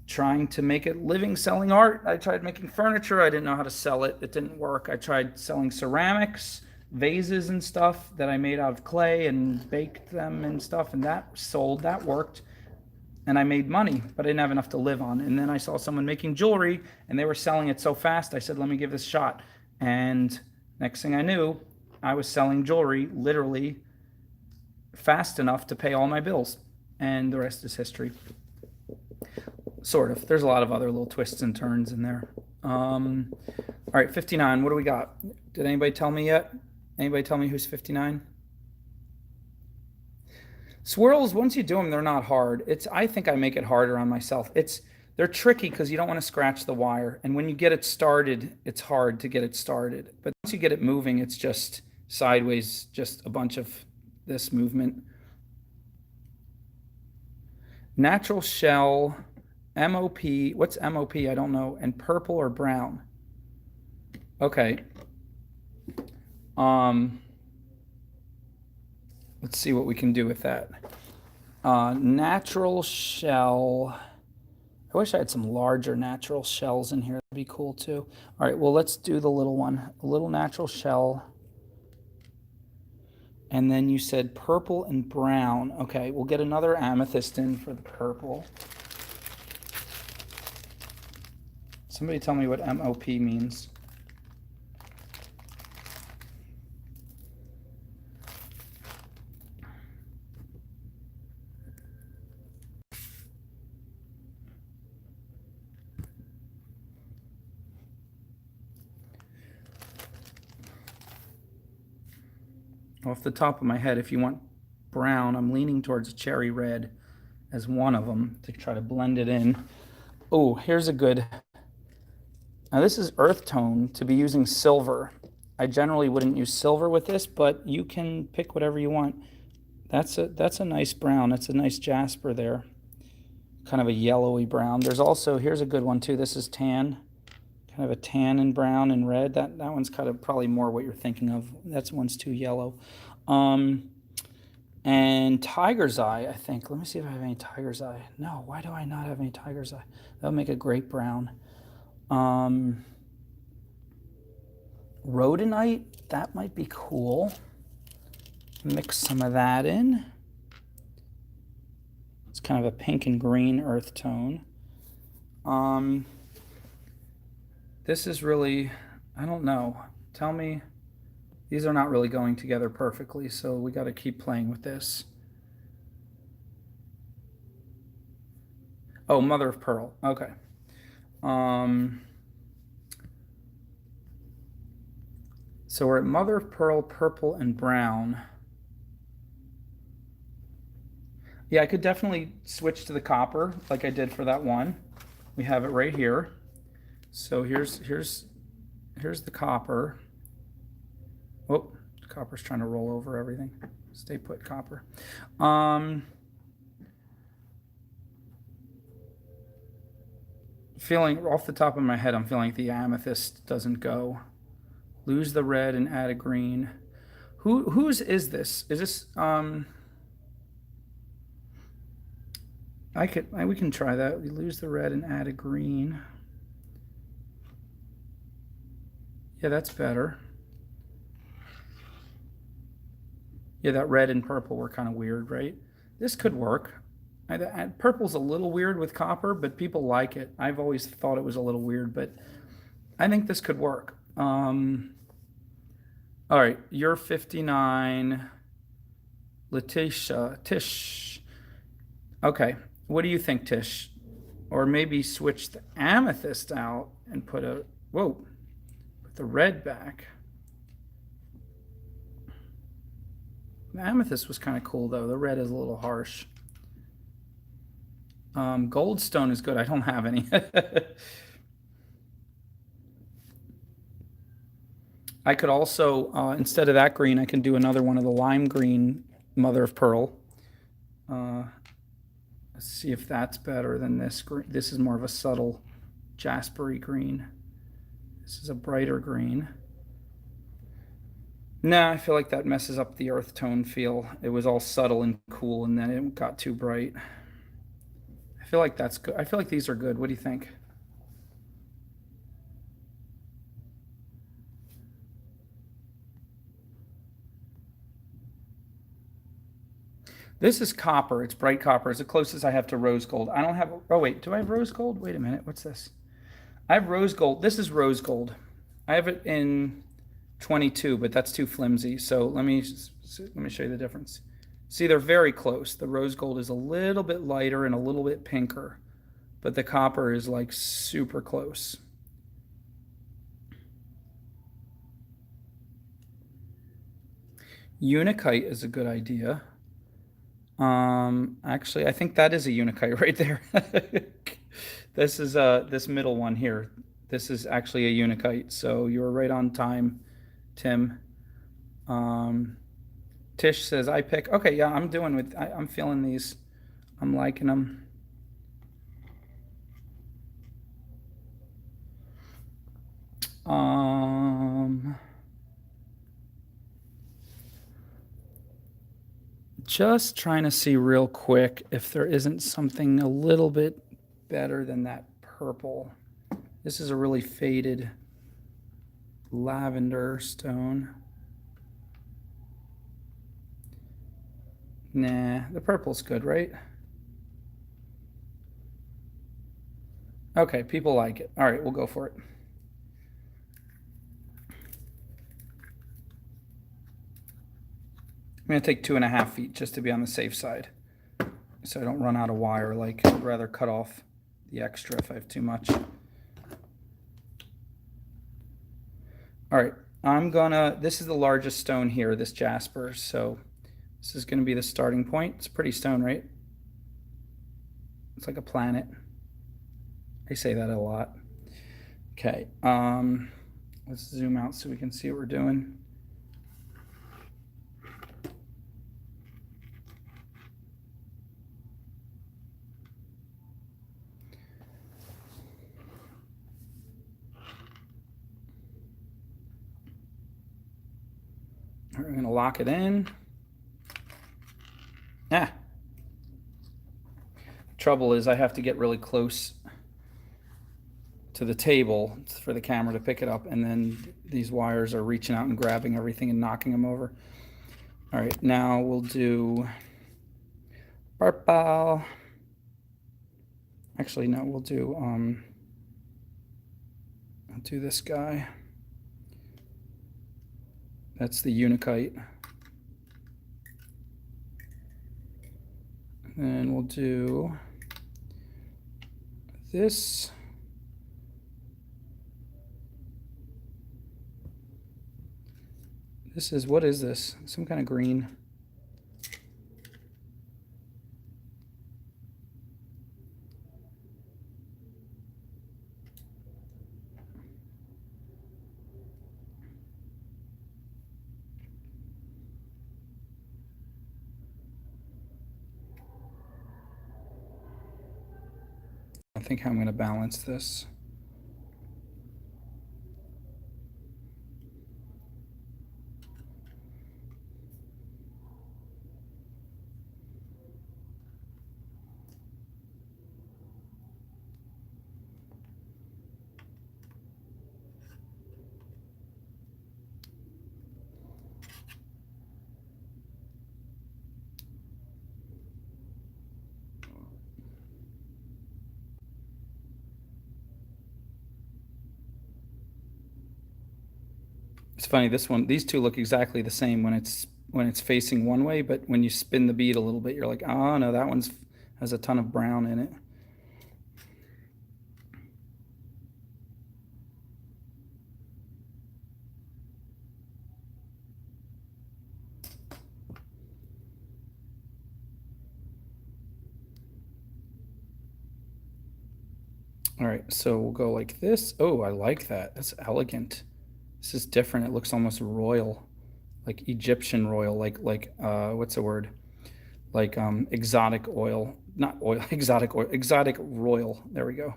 S1: trying to make a living selling art. I tried making furniture. I didn't know how to sell it. It didn't work. I tried selling ceramics, vases and stuff that I made out of clay and baked them and stuff, and that sold. That worked. And I made money, but I didn't have enough to live on. And then I saw someone making jewelry, and they were selling it so fast. I said, let me give this a shot. And next thing I knew, I was selling jewelry literally fast enough to pay all my bills. And the rest is history. Sort of. There's a lot of other little twists and turns in there. All right, 59. What do we got? Did anybody tell me yet? Anybody tell me who's 59? Swirls, once you do them, they're not hard. I think I make it harder on myself. They're tricky because you don't want to scratch the wire. And when you get it started, it's hard to get it started. But once you get it moving, it's just sideways, just a bunch of this movement. Natural shell, MOP. What's MOP? I don't know. And purple or brown? Okay. Let's see what we can do with that. Natural shell. I wish I had some larger natural shells in here. That'd be cool too. All right, well, let's do the little one. A little natural shell. And then you said purple and brown. Okay, we'll get another amethyst in for the purple. Somebody tell me what MOP means. Off the top of my head, if you want brown, I'm leaning towards cherry red as one of them to try to blend it in. Oh, here's a good. Now this is earth tone to be using silver. I generally wouldn't use silver with this, but you can pick whatever you want. That's a nice brown. That's a nice jasper there. Kind of a yellowy brown. There's also, here's a good one too. This is tan. Kind of a tan and brown and red. That one's kind of probably more what you're thinking of. That one's too yellow. And tiger's eye, I think. Let me see if I have any tiger's eye. No, why do I not have any tiger's eye? That'll make a great brown. Rhodonite, that might be cool. Mix some of that in. It's kind of a pink and green earth tone. This is really, I don't know. Tell me, these are not really going together perfectly, so we got to keep playing with this. Oh, mother of pearl. Okay. So we're at mother of pearl, purple, and brown. Yeah, I could definitely switch to the copper like I did for that one. We have it right here. So here's the copper. Oh, copper's trying to roll over everything. Stay put, copper. Feeling off the top of my head, I'm feeling like the amethyst doesn't go. Lose the red and add a green. Whose is this? Is this we can try that. We lose the red and add a green. Yeah, that's better. Yeah, that red and purple were kind of weird, right? This could work. Purple's a little weird with copper, but people like it. I've always thought it was a little weird, but I think this could work. All right, you're 59. Letitia, Tish. Okay, what do you think, Tish? Or maybe switch the amethyst out and put the red back. Amethyst was kind of cool though. The red is a little harsh. Goldstone is good. I don't have any. I could also, instead of that green, I can do another one of the lime green mother of pearl. Let's see if that's better than this green. This is more of a subtle jaspery green. This is a brighter green. Nah, I feel like that messes up the earth tone feel. It was all subtle and cool, and then it got too bright. I feel like that's good. I feel like these are good. What do you think? This is copper. It's bright copper. It's the closest I have to rose gold. I don't have, oh wait, do I have rose gold? Wait a minute, what's this? I have rose gold. This is rose gold. I have it in 22, but that's too flimsy. So let me show you the difference. See, they're very close. The rose gold is a little bit lighter and a little bit pinker, but the copper is like super close. Unakite is a good idea. Actually, I think that is a unakite right there. This is this middle one here. This is actually a unakite. So you were right on time, Tim. Tish says I pick. Okay, yeah, I'm doing with. I'm feeling these. I'm liking them. Just trying to see real quick if there isn't something a little bit better than that purple. This is a really faded lavender stone. Nah, the purple's good, right? Okay, people like it. All right, we'll go for it. I'm going to take 2.5 feet just to be on the safe side, so I don't run out of wire. Like, I'd rather cut off the extra if I have too much. All right, this is the largest stone here, this jasper, so this is going to be the starting point. It's a pretty stone, right? It's like a planet. I say that a lot. Okay, let's zoom out so we can see what we're doing. We're going to lock it in. Trouble is I have to get really close to the table for the camera to pick it up, and then these wires are reaching out and grabbing everything and knocking them over. All right, now we'll do purple. Actually, no, we'll do I'll do this guy. That's the unakite. And we'll do this. This is, what is this? Some kind of green. I think I'm going to balance this. It's funny, these two look exactly the same when it's facing one way, but when you spin the bead a little bit, you're like, oh no, that one's has a ton of brown in it. All right, so we'll go like this. Oh, I like that. That's elegant. This is different. It looks almost royal, like Egyptian royal, like what's the word? Like exotic oil, not oil, exotic oil, exotic royal. There we go.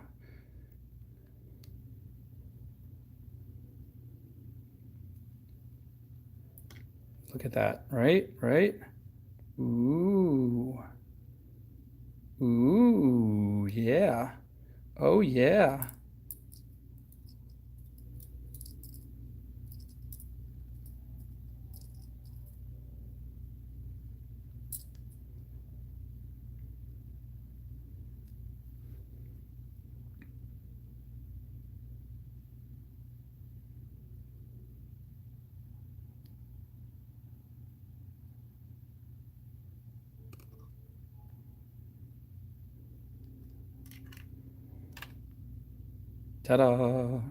S1: Look at that, right? Right? Ooh. Ooh, yeah. Oh, yeah. Ta-da.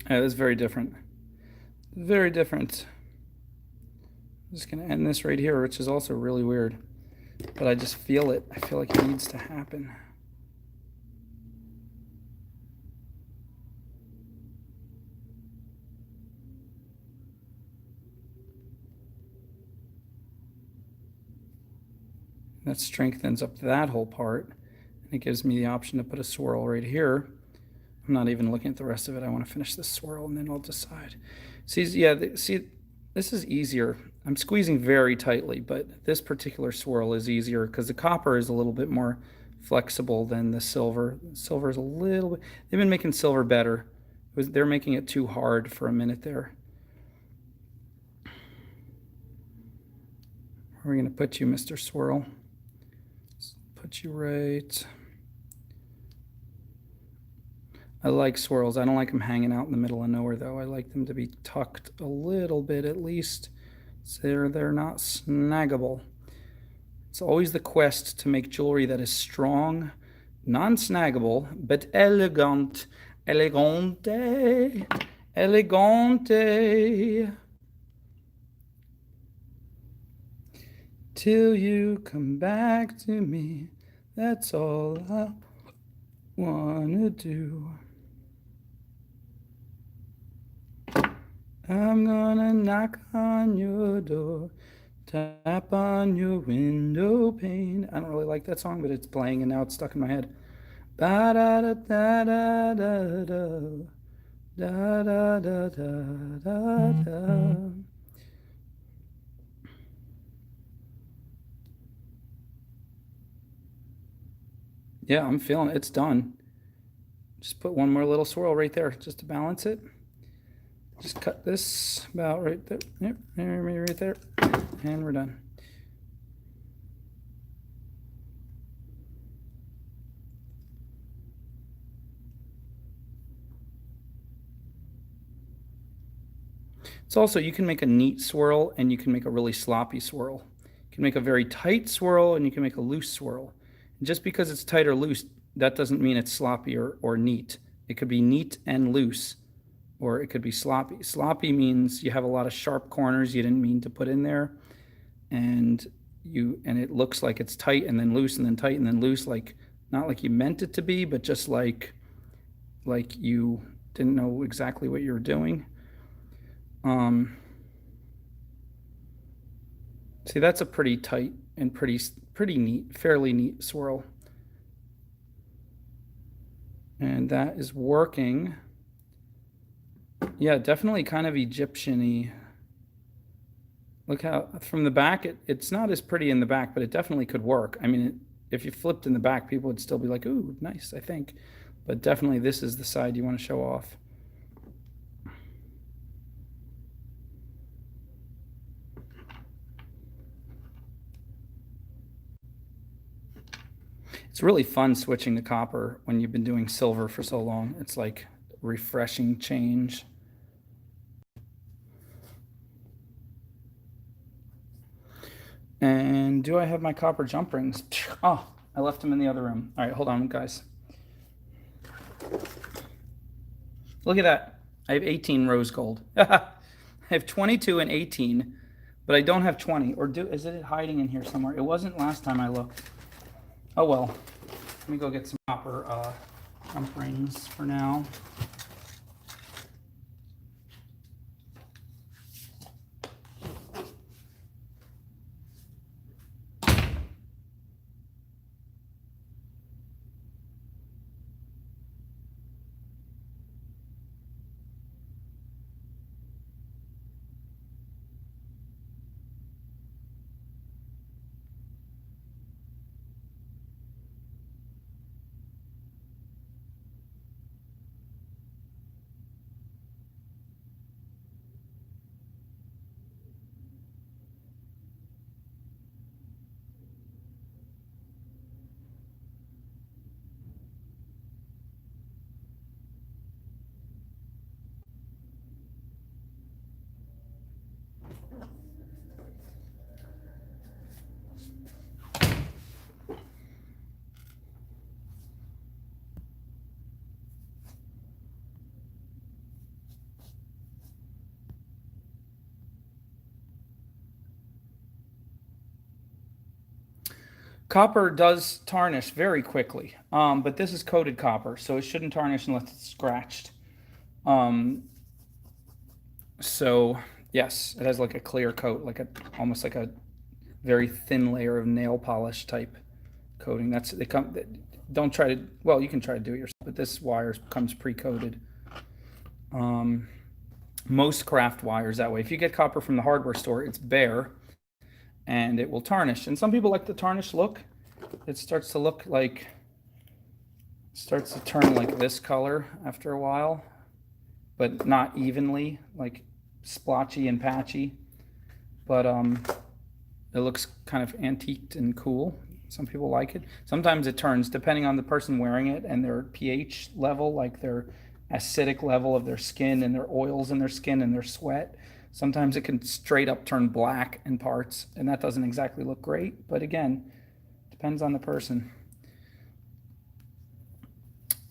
S1: Yeah, that's very different. Very different. I'm just going to end this right here, which is also really weird. But I just feel it. I feel like it needs to happen. That strengthens up that whole part. And it gives me the option to put a swirl right here. I'm not even looking at the rest of it. I want to finish this swirl and then I'll decide. See, yeah, see, this is easier. I'm squeezing very tightly, but this particular swirl is easier because the copper is a little bit more flexible than the silver. Silver is a little bit, they've been making silver better. They're making it too hard for a minute there. Where are we going to put you, Mr. Swirl? Let's put you right. I like swirls. I don't like them hanging out in the middle of nowhere, though. I like them to be tucked a little bit at least, so they're not snaggable. It's always the quest to make jewelry that is strong, non-snaggable, but elegant. Elegante. Elegante. Till you come back to me. That's all I wanna do. I'm gonna knock on your door, tap on your window pane. I don't really like that song, but it's playing and now it's stuck in my head. Ba da da da da da da da da da da da da. Yeah, I'm feeling it. It's done. Just put one more little swirl right there just to balance it. Just cut this about right there. Yep, maybe right there. And we're done. It's also, you can make a neat swirl and you can make a really sloppy swirl. You can make a very tight swirl and you can make a loose swirl. And just because it's tight or loose, that doesn't mean it's sloppy or neat. It could be neat and loose, or it could be sloppy. Sloppy means you have a lot of sharp corners you didn't mean to put in there, and it looks like it's tight and then loose and then tight and then loose, like not like you meant it to be, but just like you didn't know exactly what you were doing. See, that's a pretty tight and pretty neat, fairly neat swirl. And that is working. Yeah, definitely kind of Egyptian-y. Look how, from the back, it's not as pretty in the back, but it definitely could work. I mean, if you flipped in the back, people would still be like, ooh, nice, I think. But definitely this is the side you want to show off. It's really fun switching to copper when you've been doing silver for so long. It's like a refreshing change. And do I have my copper jump rings? Oh, I left them in the other room. All right, hold on, guys. Look at that. I have 18 rose gold. I have 22 and 18, but I don't have 20. Or is it hiding in here somewhere? It wasn't last time I looked. Oh well. Let me go get some copper jump rings for now. Copper does tarnish very quickly, but this is coated copper, so it shouldn't tarnish unless it's scratched. So yes, it has like a clear coat, almost like a very thin layer of nail polish type coating. Don't try to. Well, you can try to do it yourself, but this wire comes pre-coated. Most craft wires that way. If you get copper from the hardware store, it's bare and it will tarnish. And some people like the tarnished look. It starts to look like, starts to turn like this color after a while, but not evenly, like splotchy and patchy. But it looks kind of antiqued and cool. Some people like it. Sometimes it turns, depending on the person wearing it and their pH level, like their acidic level of their skin and their oils in their skin and their sweat. Sometimes it can straight up turn black in parts, and that doesn't exactly look great. But again, depends on the person.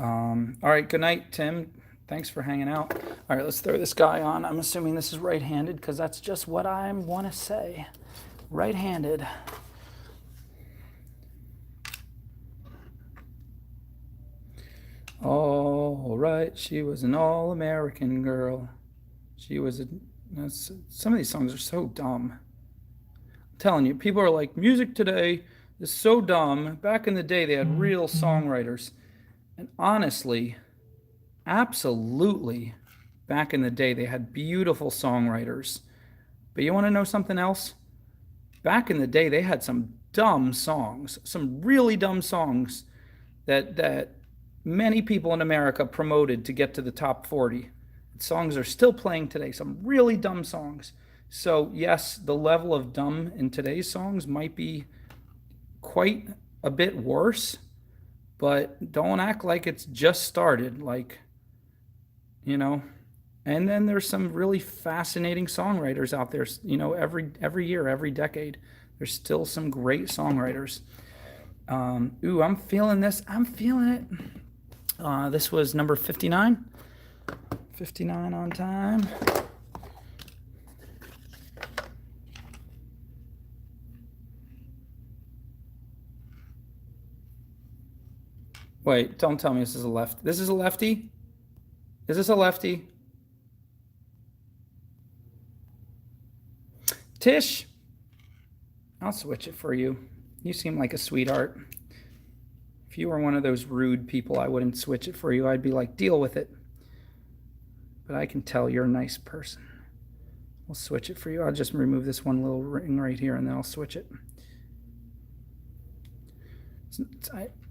S1: All right, good night, Tim. Thanks for hanging out. All right, let's throw this guy on. I'm assuming this is right-handed because that's just what I want to say. Right-handed. All right, she was an all-American girl. She was a... Some of these songs are so dumb. I'm telling you, people are like, music today is so dumb. Back in the day, they had real songwriters. And honestly, absolutely, back in the day, they had beautiful songwriters. But you want to know something else? Back in the day, they had some dumb songs, some really dumb songs that many people in America promoted to get to the top 40. Songs are still playing today, some really dumb songs. So, yes, the level of dumb in today's songs might be quite a bit worse, but don't act like it's just started. Like, you know, and then there's some really fascinating songwriters out there. Every year, every decade, there's still some great songwriters. Ooh, I'm feeling this. I'm feeling it. This was number 59. 59 on time. Wait, don't tell me this is a left. This is a lefty? Is this a lefty? Tish, I'll switch it for you. You seem like a sweetheart. If you were one of those rude people, I wouldn't switch it for you. I'd be like, deal with it. But I can tell you're a nice person. We'll switch it for you. I'll just remove this one little ring right here and then I'll switch it.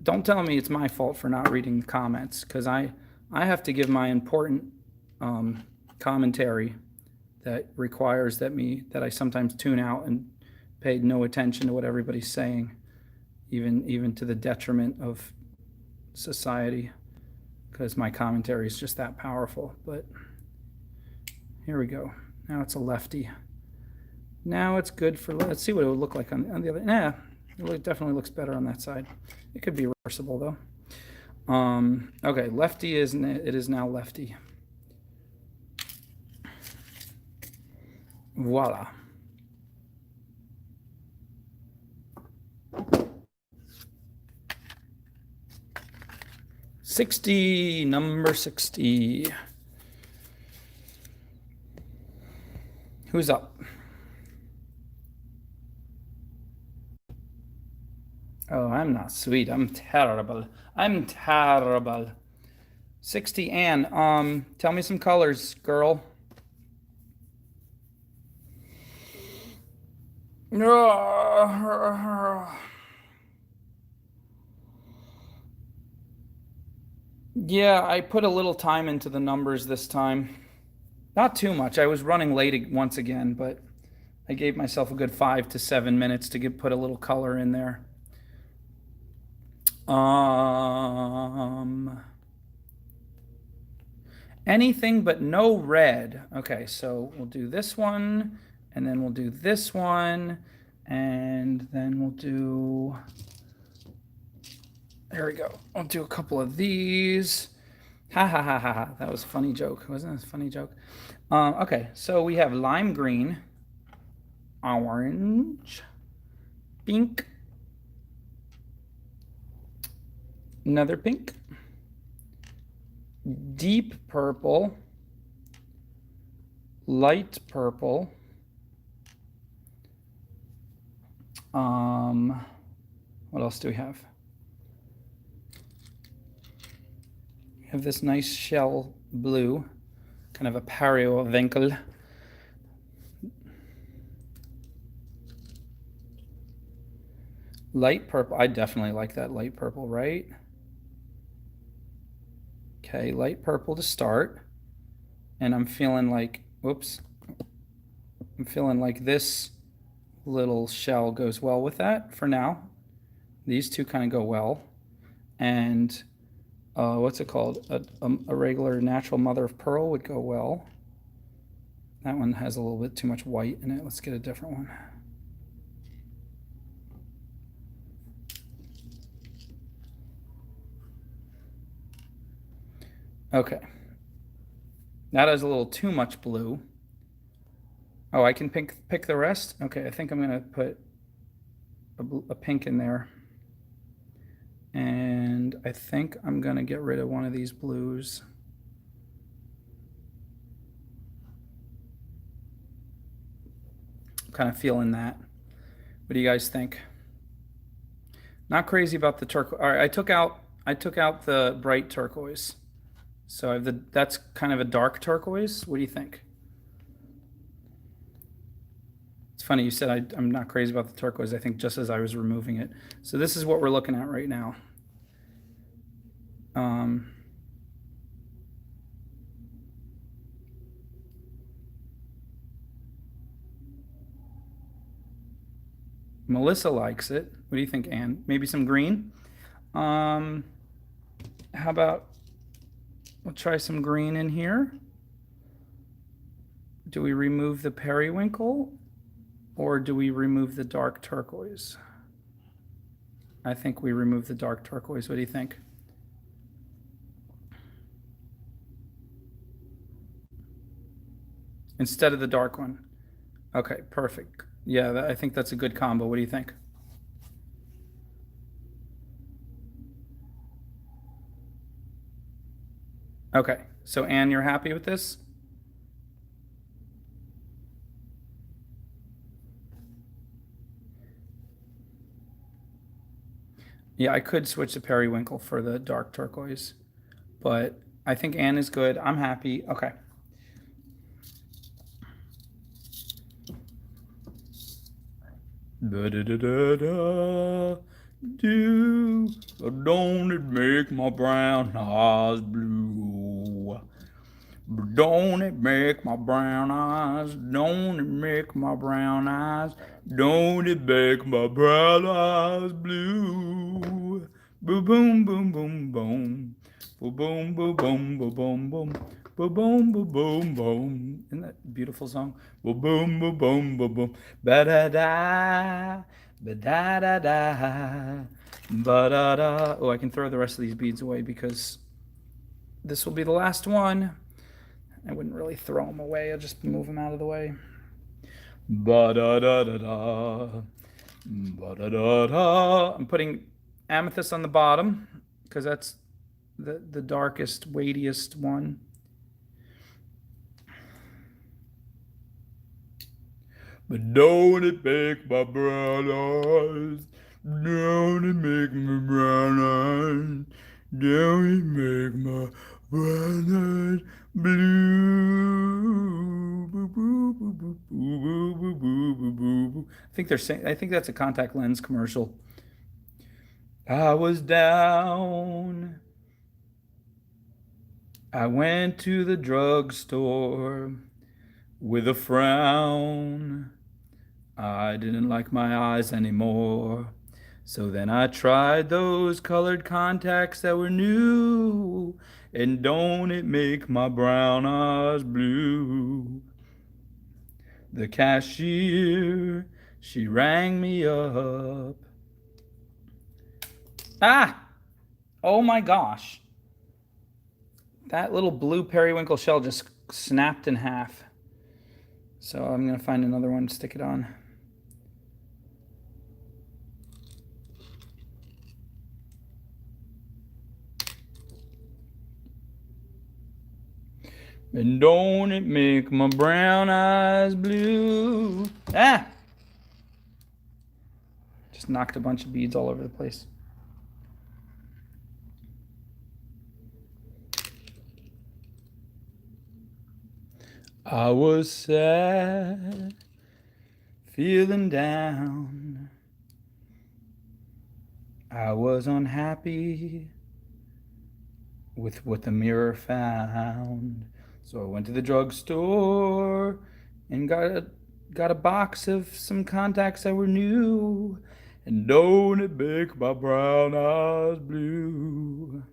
S1: Don't tell me it's my fault for not reading the comments, because I have to give my important commentary that requires that I sometimes tune out and pay no attention to what everybody's saying, even to the detriment of society, because my commentary is just that powerful. But here we go. Now it's a lefty. Now it's good for, let's see what it would look like on the other. Nah, it definitely looks better on that side. It could be reversible though. Okay, lefty is now lefty. Voila. Number 60. Who's up? Oh, I'm not sweet. I'm terrible. I'm terrible. 60 Ann. Tell me some colors, girl. Yeah, I put a little time into the numbers this time. Not too much. I was running late once again, but I gave myself a good 5 to 7 minutes to put a little color in there. Anything but no red. Okay, so we'll do this one, and then we'll do this one, and then we'll do, there we go. I'll do a couple of these. Ha ha ha ha ha. That was a funny joke. Wasn't it a funny joke? Okay, so we have lime green, orange, pink, another pink, deep purple, light purple, what else do we have? We have this nice shell blue, kind of a periwinkle. Light purple. I definitely like that light purple, right? Okay, light purple to start. And I'm feeling like, whoops, I'm feeling like this little shell goes well with that for now. These two kind of go well. And what's it called? A regular natural mother of pearl would go well. That one has a little bit too much white in it. Let's get a different one. Okay. That has a little too much blue. Oh, I can pick the rest? Okay, I think I'm going to put a pink in there. And I think I'm going to get rid of one of these blues. I'm kind of feeling that. What do you guys think? Not crazy about the turquoise. All right, I took out I took out the bright turquoise. So I have that's kind of a dark turquoise. What do you think? It's funny you said I'm not crazy about the turquoise. I think just as I was removing it. So this is what we're looking at right now. Melissa likes it. What do you think, Anne? Maybe some green? How about we'll try some green in here? Do we remove the periwinkle or do we remove the dark turquoise? I think we remove the dark turquoise. What do you think? Instead of the dark one. Okay, perfect. Yeah, I think that's a good combo. What do you think? Okay, so Anne, you're happy with this? Yeah, I could switch the periwinkle for the dark turquoise, but I think Anne is good. I'm happy. Okay. Da-da-da-da-da. Do, don't it make my brown eyes blue? Don't it make my brown eyes? Don't it make my brown eyes? Don't it make my brown eyes blue? Boom, boom, boom, boom, boom. Boom, boom, boom, boom, boom, boom, boom. Boom, boom, boom, boom, boom. Isn't that a beautiful song? Boom, boom, boom, boom, boom, boom. Ba-da-da, ba-da-da-da, ba-da-da. Oh, I can throw the rest of these beads away because this will be the last one. I wouldn't really throw them away. I'll just move them out of the way. Ba-da-da-da-da. Ba-da-da-da. I'm putting amethyst on the bottom because that's the darkest, weightiest one. But don't it make my brown eyes? Don't it make my brown eyes? Don't it make my brown eyes blue? Boo, boo, boo, boo, boo, boo, boo, boo, boo, boo. I think they're saying. I think that's a contact lens commercial. I was down. I went to the drugstore with a frown. I didn't like my eyes anymore. So then I tried those colored contacts that were new. And don't it make my brown eyes blue? The cashier, she rang me up. Ah! Oh my gosh. That little blue periwinkle shell just snapped in half. So I'm going to find another one, stick it on. And don't it make my brown eyes blue? Ah! Just knocked a bunch of beads all over the place. I was sad, feeling down. I was unhappy with what the mirror found. So I went to the drugstore and got a box of some contacts that were new. And don't it make my brown eyes blue?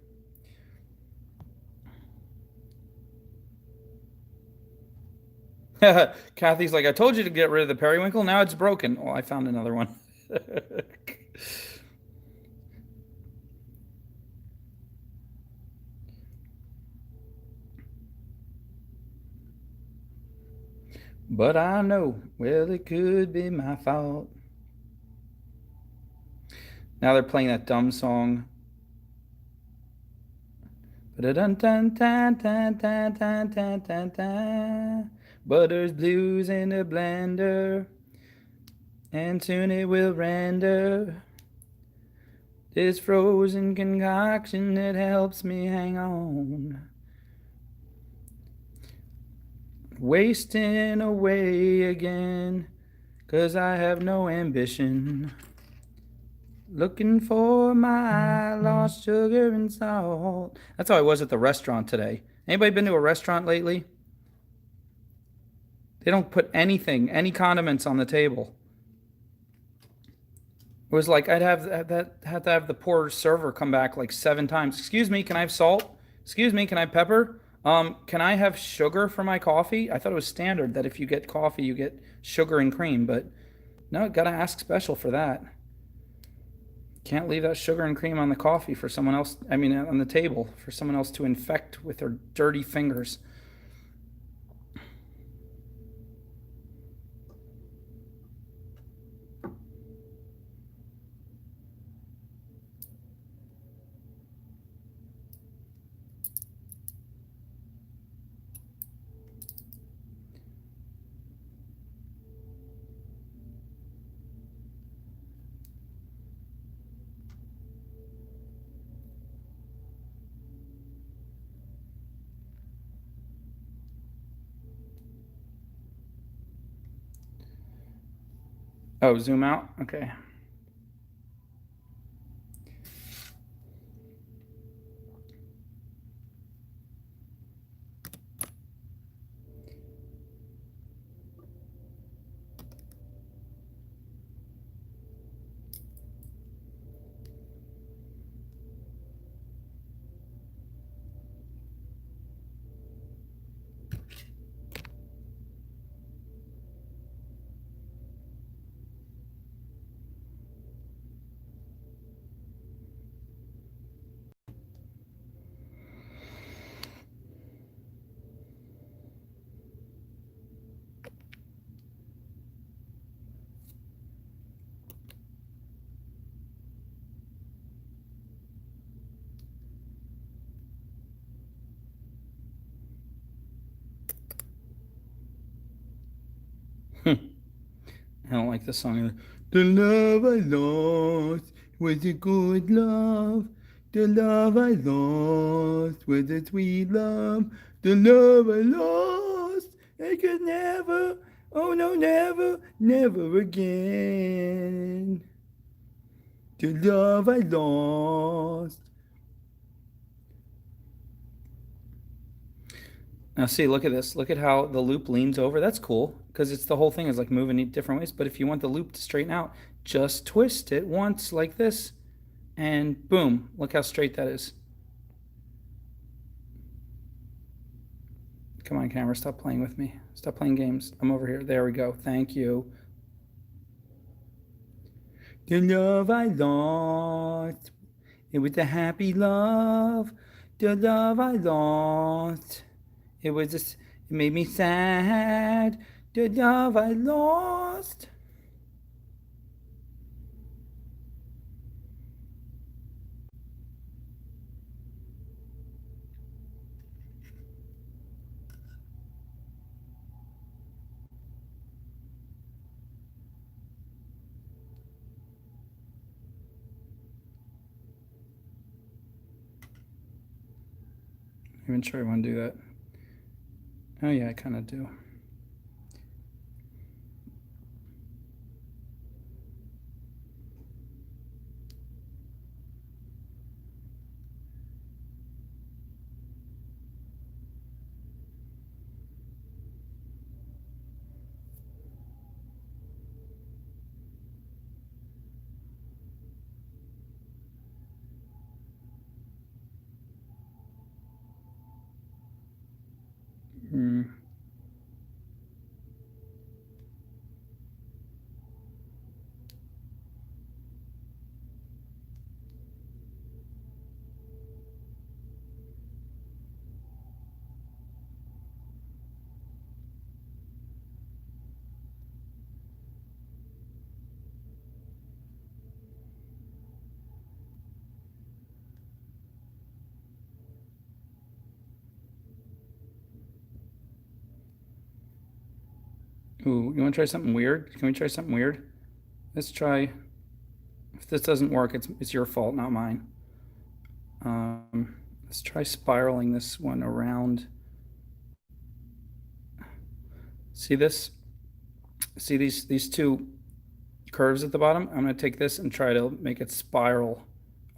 S1: Kathy's like, I told you to get rid of the periwinkle. Now it's broken. Oh, I found another one. But I know, well, it could be my fault. Now they're playing that dumb song. Butter's blues in the blender, and soon it will render. This frozen concoction that helps me hang on. Wasting away again, 'cause I have no ambition. Looking for my lost sugar and salt. That's how I was at the restaurant today. Anybody been to a restaurant lately? They don't put anything, any condiments on the table. It was like I'd have to have the poor server come back like 7 times. Excuse me, can I have salt? Excuse me, can I have pepper? Can I have sugar for my coffee? I thought it was standard that if you get coffee, you get sugar and cream, but no, gotta ask special for that. Can't leave that sugar and cream on the coffee for someone else, I mean, on the table for someone else to infect with their dirty fingers. Oh, zoom out? Okay. I don't like this song. The love I lost was a good love. The love I lost was a sweet love. The love I lost, I could never, oh no, never, never again. The love I lost. Now see, look at this. Look at how the loop leans over. That's cool because it's the whole thing is like moving in different ways. But if you want the loop to straighten out, just twist it once like this and boom, look how straight that is. Come on, camera, stop playing with me. Stop playing games. I'm over here. There we go. Thank you. The love I lost, it was a happy love. The love I lost, it made me sad. The love I lost. I'm even sure I want to do that. Oh yeah, I kind of do. Hmm. Ooh, you want to try something weird? Can we try something weird? Let's try If this doesn't work, it's your fault, not mine. Let's try spiraling this one around. See this? See these two curves at the bottom? I'm going to take this and try to make it spiral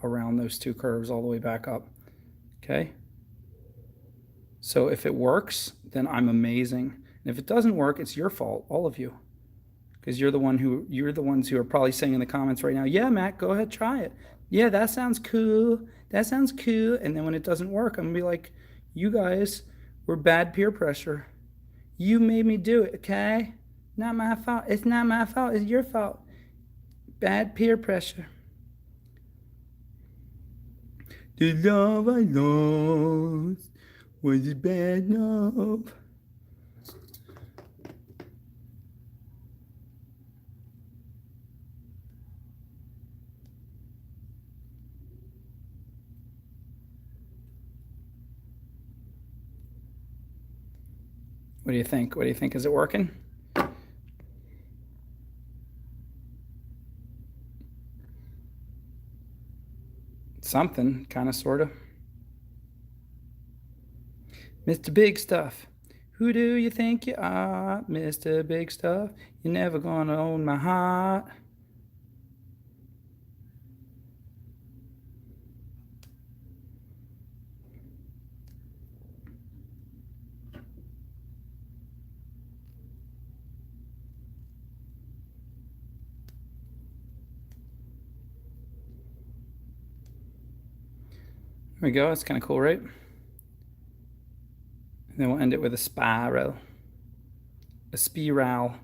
S1: around those two curves all the way back up. Okay? So if it works, then I'm amazing. And if it doesn't work, it's your fault, all of you. Because you're the ones who are probably saying in the comments right now, yeah, Matt, go ahead, try it. Yeah, that sounds cool. That sounds cool. And then when it doesn't work, I'm gonna be like, you guys were bad peer pressure. You made me do it, okay? Not my fault. It's not my fault. It's your fault. Bad peer pressure. The love I lost was bad enough. What do you think? What do you think? Is it working? Something, kind of, sort of. Mr. Big Stuff. Who do you think you are, Mr. Big Stuff? You're never gonna own my heart. There we go. It's kind of cool, right? And then we'll end it with a spiral. A spiral.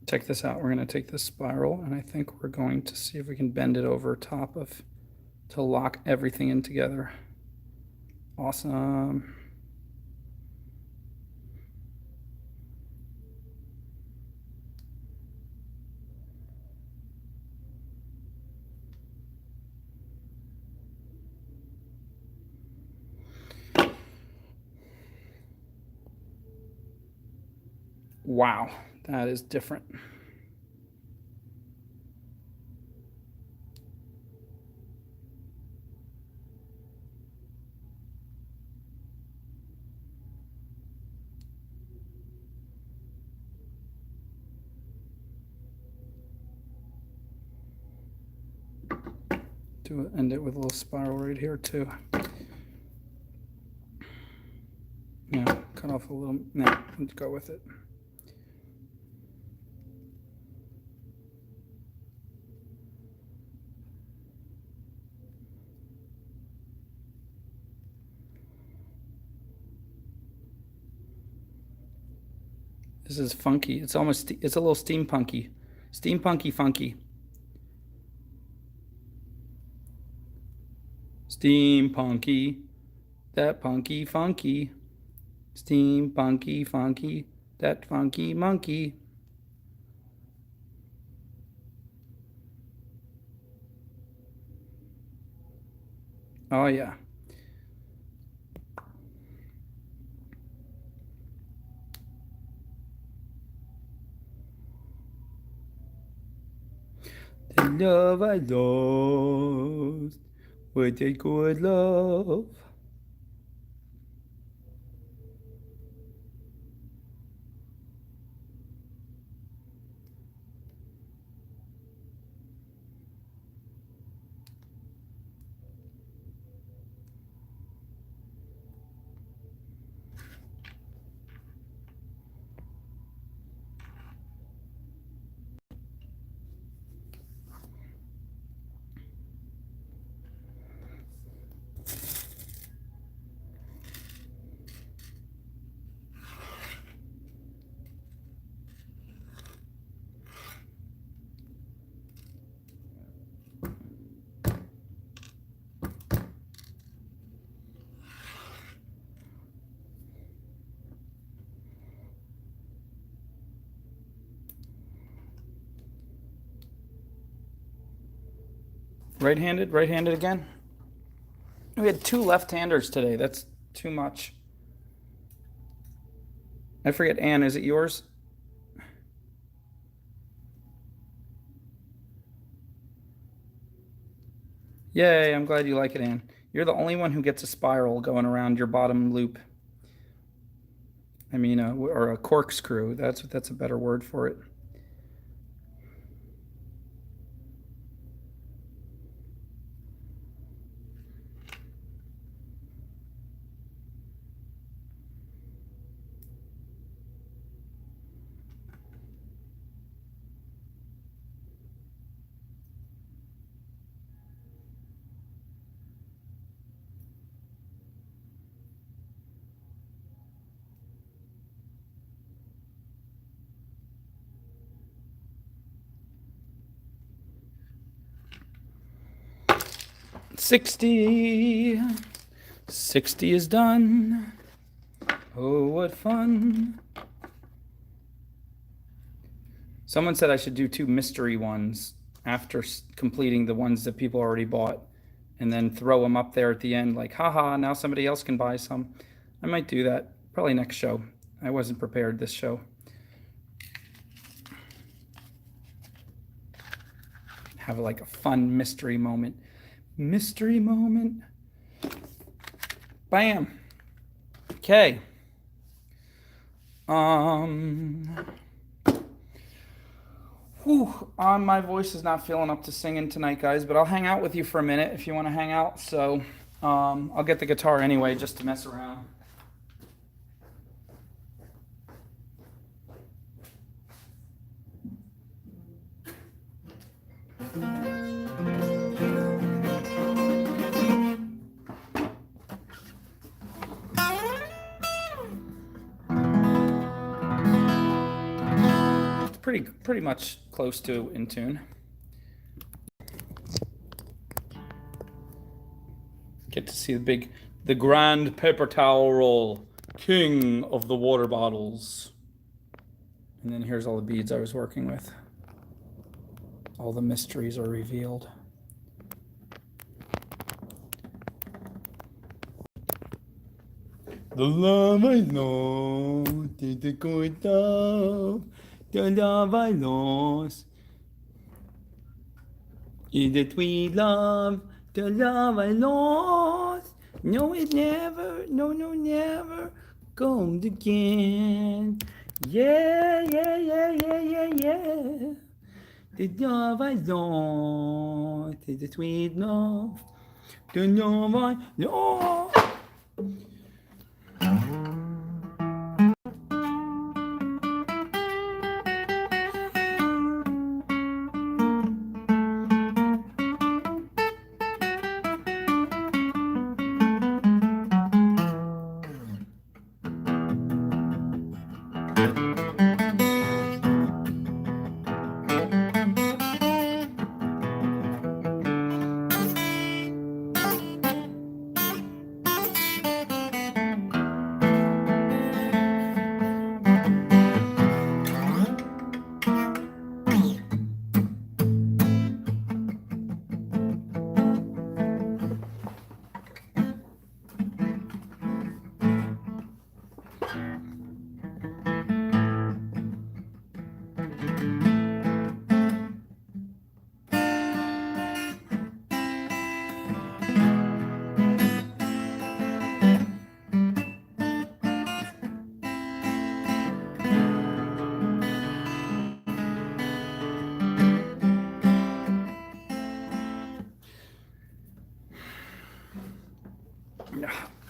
S1: Check this out. We're going to take this spiral, and I think we're going to see if we can bend it over top of to lock everything in together. Awesome. Wow, that is different. End it with a little spiral right here too. Yeah, cut off a little. No, let's go with it. This is funky. It's a little steampunky. Steampunky funky. Steampunky. That punky funky. Steampunky funky. That funky monkey. Oh yeah. The love I lost was a good love. Right-handed? Right-handed again? We had 2 left-handers today. That's too much. I forget, Anne, is it yours? Yay, I'm glad you like it, Anne. You're the only one who gets a spiral going around your bottom loop. I mean, or a corkscrew. That's a better word for it. $60. 60 is done. Oh, what fun. Someone said I should do 2 mystery ones after completing the ones that people already bought, and then throw them up there at the end like, haha, now somebody else can buy some. I might do that probably next show. I wasn't prepared this show. Have like a fun mystery moment. Mystery moment. Bam. Okay. My voice is not feeling up to singing tonight, guys, but I'll hang out with you for a minute if you want to hang out. So I'll get the guitar anyway just to mess around. Pretty much close to in tune. Get to see the grand paper towel roll, king of the water bottles. And then here's all the beads I was working with. All the mysteries are revealed. The love I lost, the good love, the love I lost. Is it we love, the love I lost? No, it never, no, never comes again. Yeah. The love I lost, is the sweet love, the love I lost.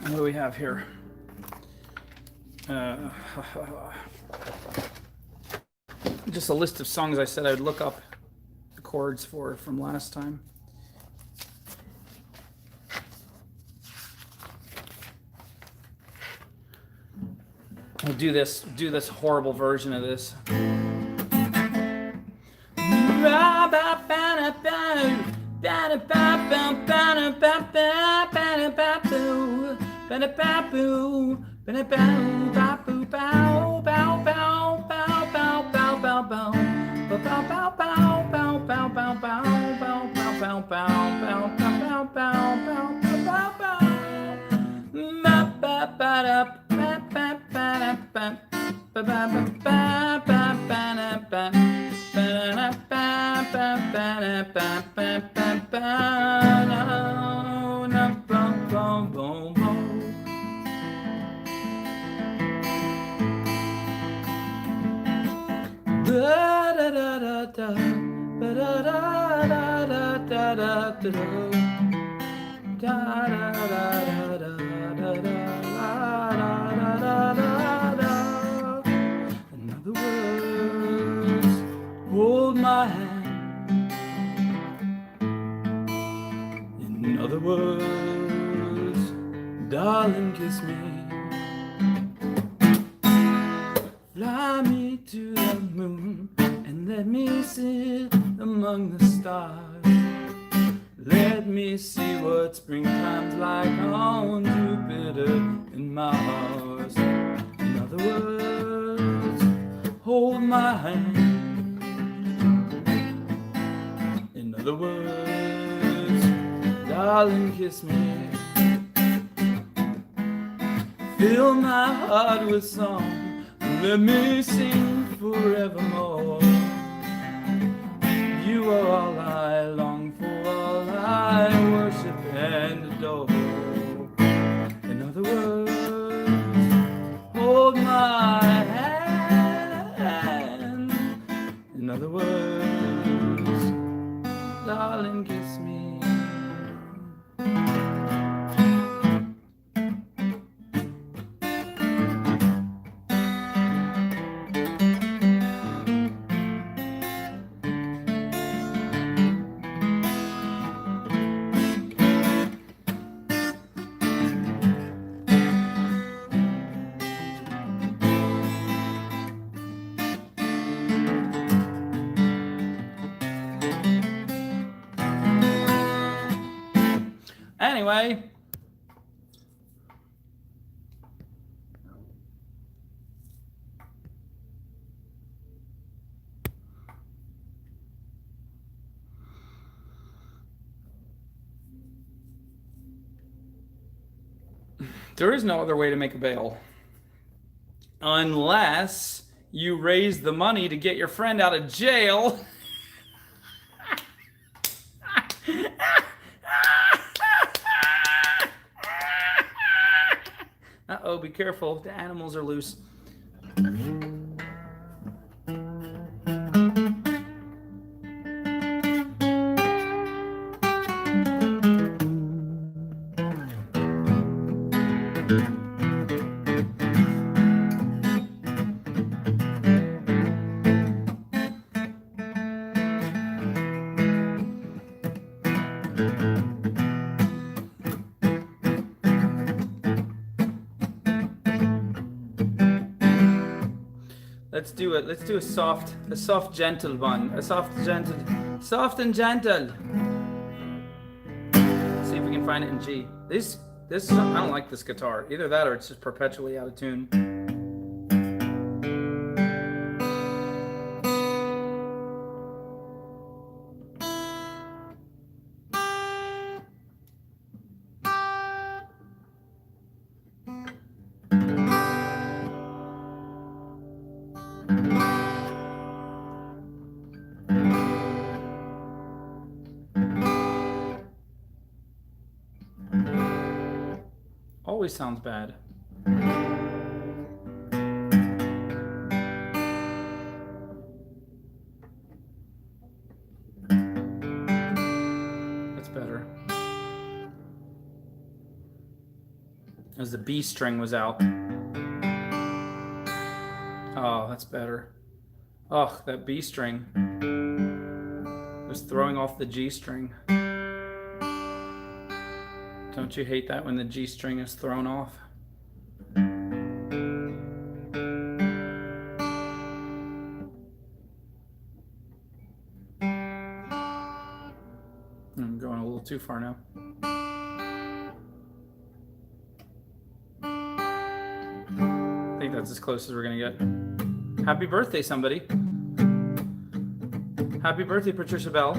S1: What do we have here? Just a list of songs I said I would look up the chords for from last time. I'll do this horrible version of this. In other words, hold my hand. In other words, darling, kiss me. Fly me to the moon and let me sit among the stars. Let me see what springtime's like on Jupiter and Mars. In other words, hold my hand. In other words, darling, kiss me. Fill my heart with song, let me sing forevermore. You are all I long for, all I worship and adore. In other words, hold my hand. In other words, darling, kiss me. Anyway, there is no other way to make a bail unless you raise the money to get your friend out of jail. Uh-oh, be careful. The animals are loose. Let's do it. Let's do a soft, gentle one. A soft and gentle. Let's see if we can find it in G. This, I don't like this guitar. Either that or it's just perpetually out of tune. Always sounds bad. That's better. As the B string was out. Oh, that's better. Oh, that B string was throwing off the G string. Don't you hate that when the G string is thrown off? I'm going a little too far now. I think that's as close as we're gonna get. Happy birthday, somebody. Happy birthday, Patricia Bell.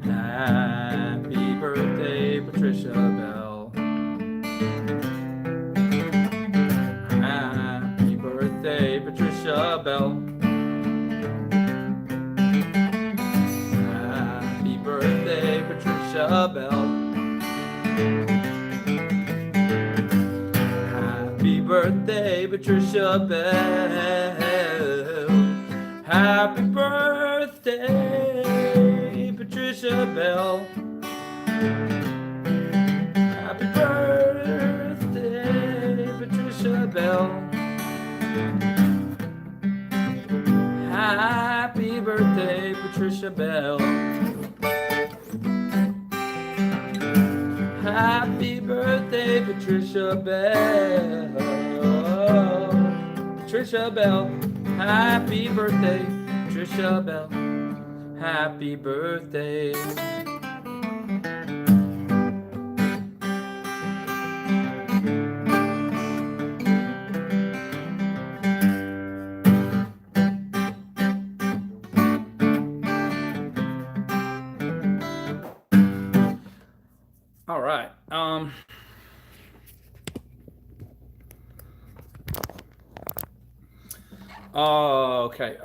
S1: Happy birthday, Patricia Bell. Bell. Happy birthday, Patricia Bell. Happy birthday, Patricia Bell. Happy birthday, Patricia Bell. Happy birthday, Patricia Bell. Happy birthday, Patricia Bell. Happy birthday, Patricia Bell. Patricia Bell. Happy birthday, Patricia Bell. Happy birthday. All right. Okay.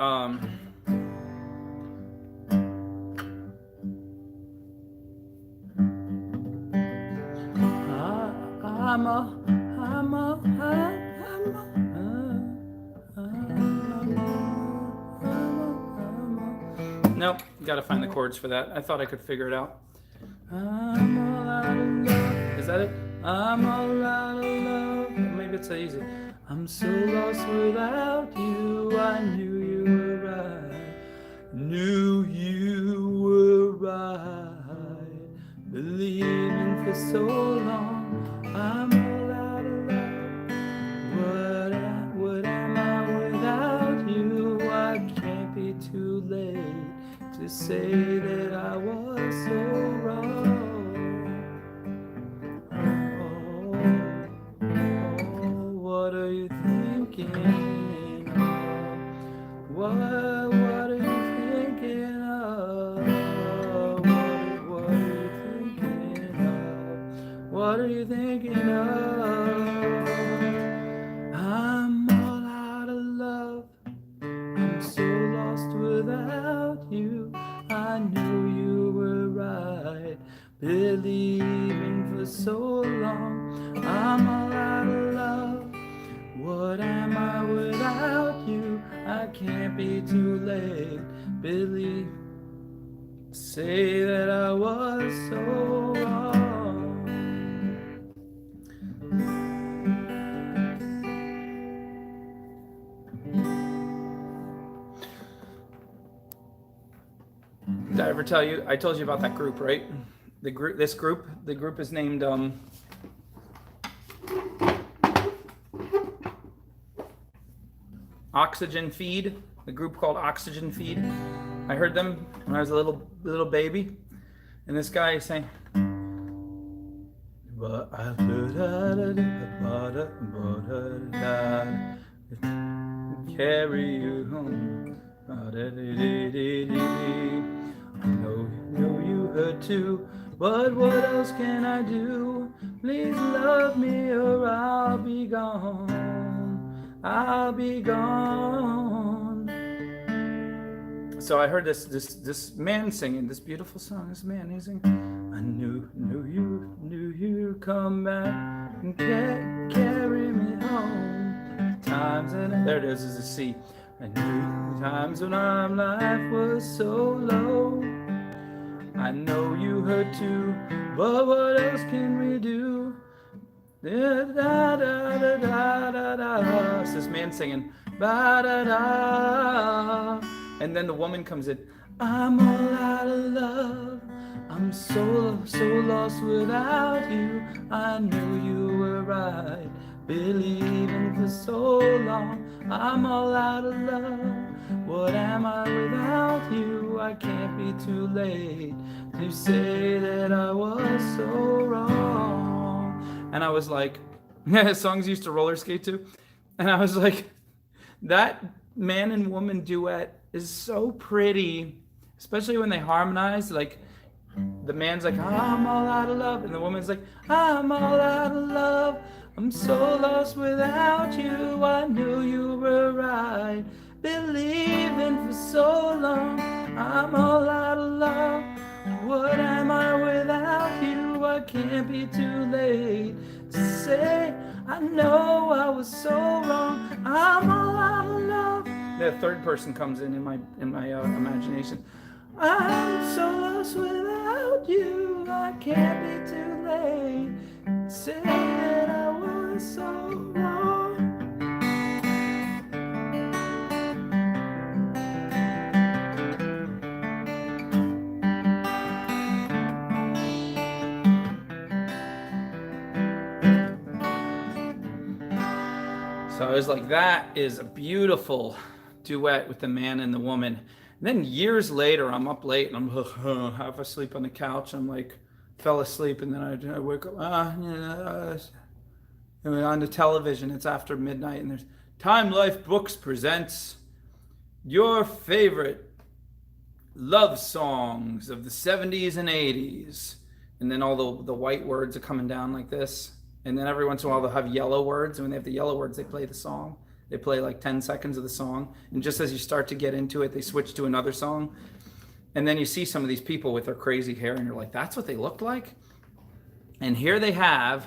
S1: Nope, gotta find the chords for that. I thought I could figure it out. I'm all out of love. Is that it? I'm all out of love. Maybe it's so easy. I'm so lost without you. I knew you were right. Knew you were right. Believing for so long. I'm all out of love. What am I without you? I can't be too late to say that I was so wrong. What are you thinking of? What are you thinking of? What are you thinking of? What are you thinking of? I'm all out of love. I'm so lost without you. I knew you were right. Believing for so long. I'm all out of love. What am I without you? I can't be too late. Believe, say that I was so wrong. Did I ever tell you? I told you about that group, right? The group is named Oxygen Feed, the group called Oxygen Feed. I heard them when I was a little baby, and this guy is saying, carry you home. I know you hurt too, but what else can I do? Please love me or I'll be gone. I'll be gone. So I heard this man singing this beautiful song. This man, he's singing, I knew you'd come back and carry me home. Times and there it is a C. I knew times when our life was so low. I know you hurt too, but what else can we do? Da da da da da da da. It's this man singing ba da da, and then the woman comes in. I'm all out of love. I'm so lost without you. I knew you were right, believing for so long. I'm all out of love. What am I without you? I can't be too late to say that I was so wrong. And I was like, songs used to roller skate too. And I was like, that man and woman duet is so pretty, especially when they harmonize. Like the man's like, I'm all out of love, and the woman's like, I'm all out of love. I'm so lost without you. I knew you were right, believing for so long. I'm all out of love. What am I without you? I can't be too late to say I know I was so wrong. I'm all out of love. The third person comes in my imagination. I'm so lost without you. I can't be too late to say that I was so wrong. So I was like, that is a beautiful duet with the man and the woman. And then years later, I'm up late and I'm half asleep on the couch. I'm like, fell asleep, and then I wake up. On the television, it's after midnight, and there's Time Life Books presents your favorite love songs of the 70s and 80s. And then all the white words are coming down like this. And then every once in a while they'll have yellow words. And when they have the yellow words, they play the song. They play like 10 seconds of the song. And just as you start to get into it, they switch to another song. And then you see some of these people with their crazy hair, and you're like, that's what they look like? And here they have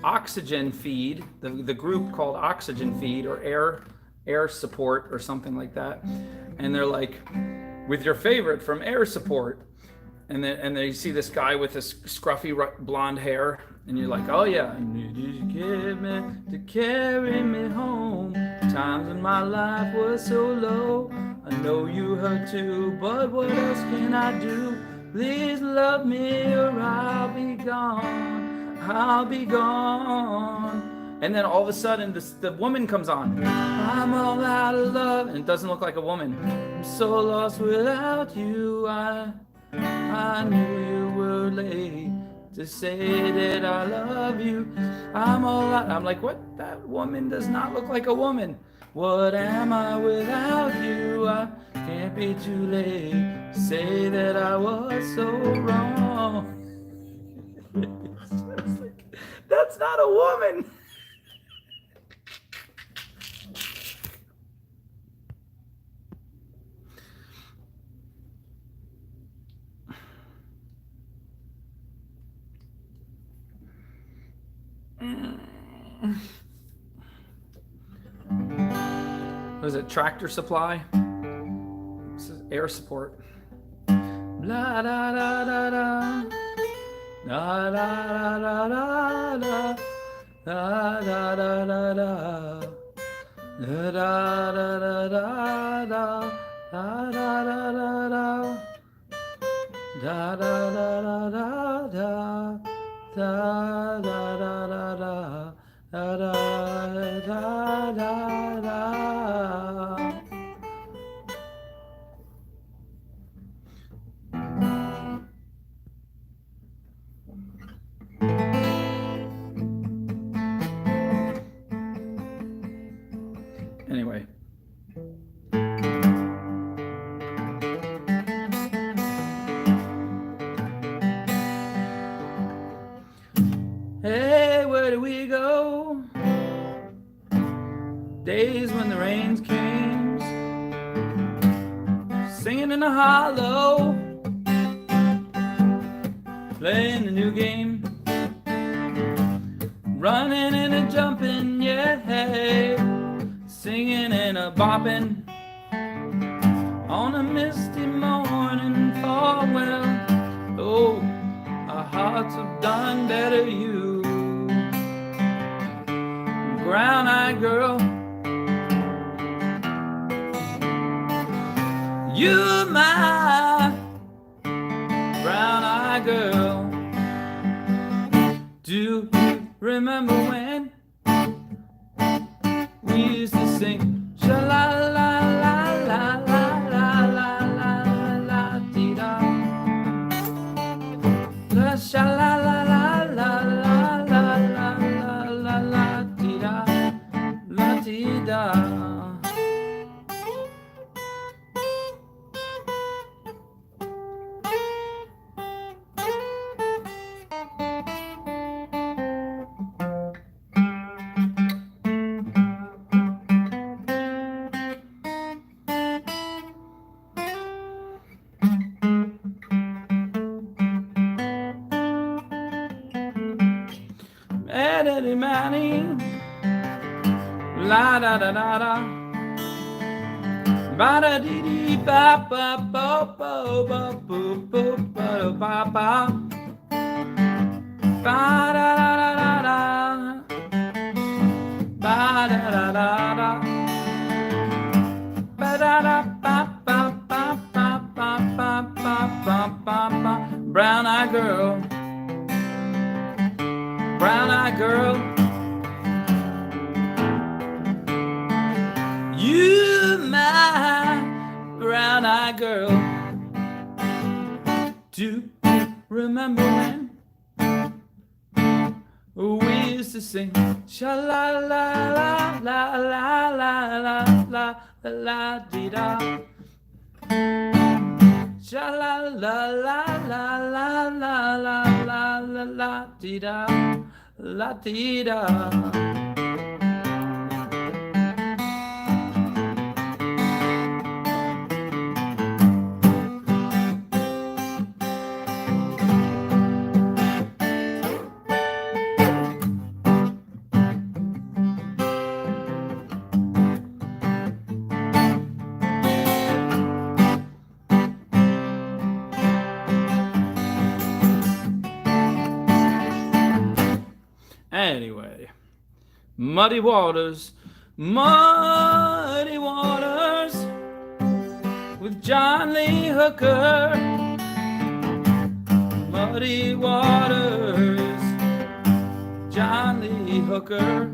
S1: Oxygen Feed, the group called Oxygen Feed, or Air Support or something like that. And they're like, with your favorite from Air Support. And then you see this guy with this scruffy blonde hair, and you're like, oh yeah, I need you to carry me home. Times when my life was so low. I know you hurt too, but what else can I do? Please love me or I'll be gone. I'll be gone. And then all of a sudden, the woman comes on. I'm all out of love, and it doesn't look like a woman. I'm so lost without you. I knew you were late to say that I love you. I'm all out. I'm like, what? That woman does not look like a woman. What am I without you? I can't be too late to say that I was so wrong. It's like, that's not a woman. Was it Tractor Supply? This is Air Support. La da da da da. Da da da da da. Da da da da da. Da da da da da. Da da da da da. Da da da da da. Da da da da da. Da da da da da. Anyway. Hey, where do we go? Days when the rains came, singing in a hollow, playing the new game, running and a jumping, yeah, singing and a bopping on a misty morning fall. Well, oh, our hearts have done better, you brown-eyed girl. You're my brown-eyed girl. Do you remember when we used to sing sha-la-la-la-la-la-la-la-la-la-la-dee-da, la sha-la-la-la-la-la-la-la-la-la-dee-da, la-dee-da. La da da da da. Ba da dee dee ba ba bo bo ba boo boo ba ba ba. Ba da da da da da. Ba da da da da. Ba da da ba ba ba ba ba ba ba ba ba ba. Brown-eyed girl. Brown-eyed girl. You, my brown-eyed girl. Do you remember when we used to sing sha la la la la la la la la la la dee da, sha la la la la la la la la la la dee da, la dee da. Anyway, muddy waters with John Lee Hooker. Muddy waters, John Lee Hooker.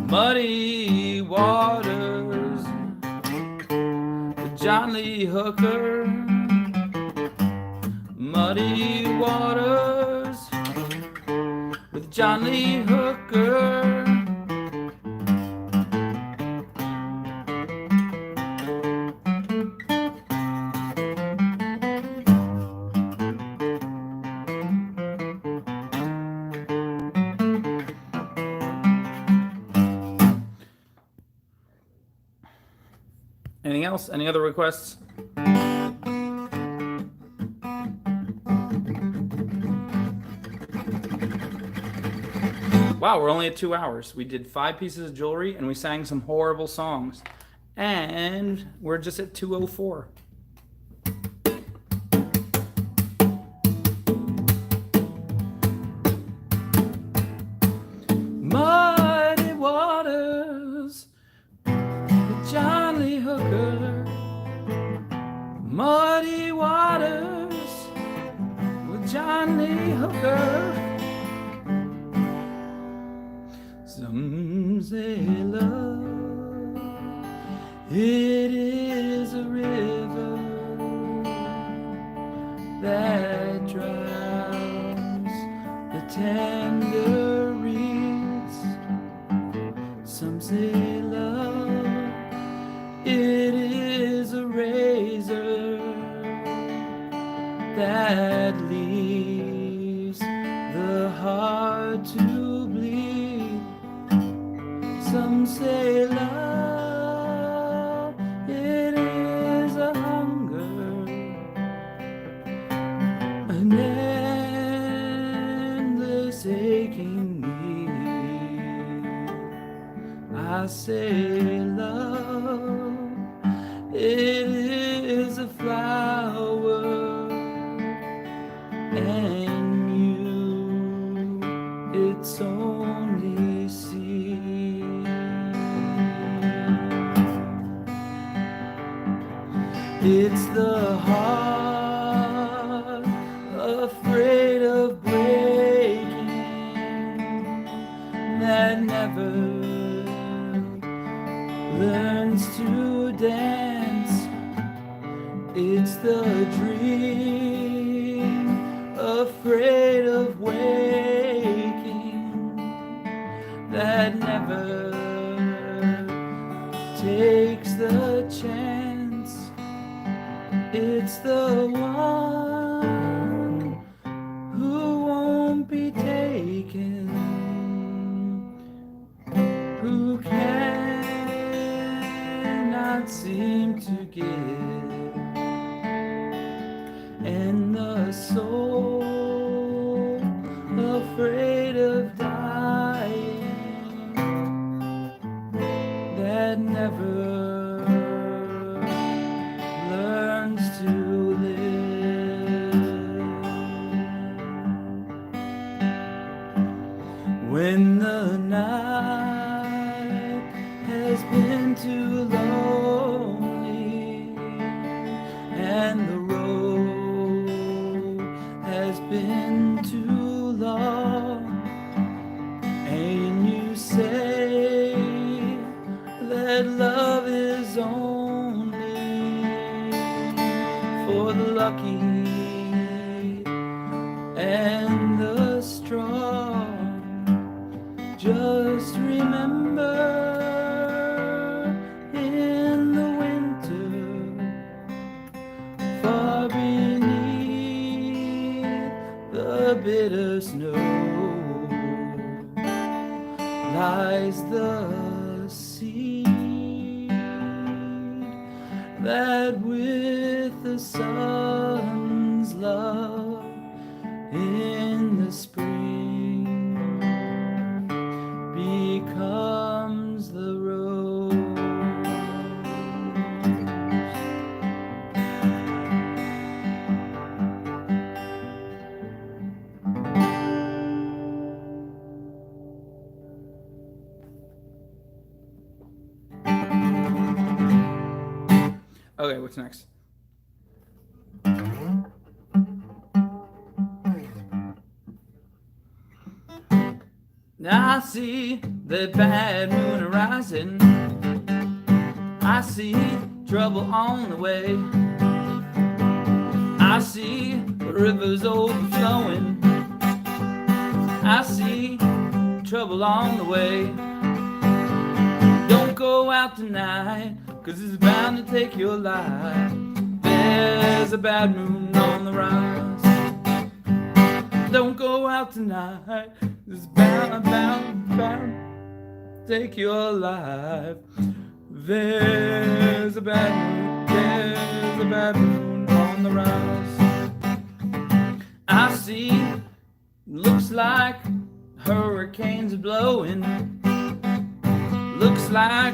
S1: Muddy waters with John Lee Hooker. Muddy waters with John Lee Hooker. Anything else? Any other requests? Wow, we're only at 2 hours. We did 5 pieces of jewelry and we sang some horrible songs. And we're just at 2:04. Muddy waters with John Lee Hooker. Muddy waters with John Lee Hooker. Some say love, it is a river that drowns the tender reeds. Some say love, it is a razor that leaves the heart to bleed. Some say love, it is a hunger, an endless aching need. I say love, it is a flower, and you, it's only seed. It's the heart afraid of breaking that never learns to dance. It's the dream afraid of waking that never takes the chance. It's the one who won't be taken, who cannot seem to give, and the soul afraid of dying that never learns to live. When the night has been too lonely and the road has been too long, and you say that love is only for the lucky and the strong, just remember, in the winter, far beneath the bitter snow, lies the seed that with the sun's love in the spring becomes the rose. Okay, what's next? Now I see the bad moon arising, I see trouble on the way, I see the rivers overflowing, I see trouble on the way. Don't go out tonight, 'cause it's bound to take your life. There's a bad moon on the rise. Don't go out tonight, it's bound to take your life. There's a bad moon on the rise. I see, looks like hurricanes are blowing, looks like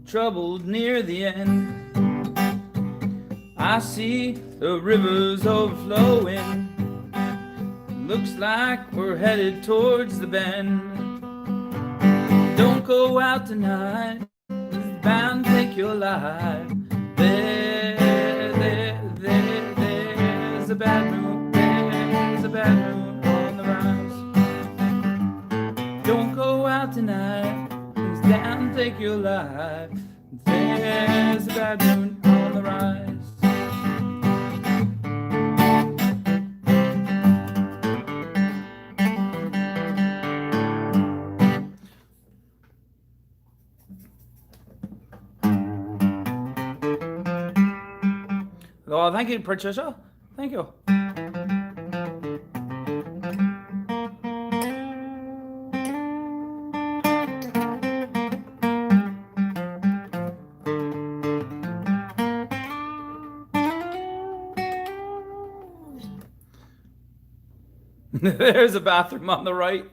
S1: trouble near the end. I see the rivers overflowing, looks like we're headed towards the bend. Don't go out tonight, it's bound to take your life. There's a bad moon, there's a bad moon on the rise. Don't go out tonight, it's bound to take your life. There's a bad moon on the rise. Oh, thank you, Patricia. Thank you. There's a bathroom on the right.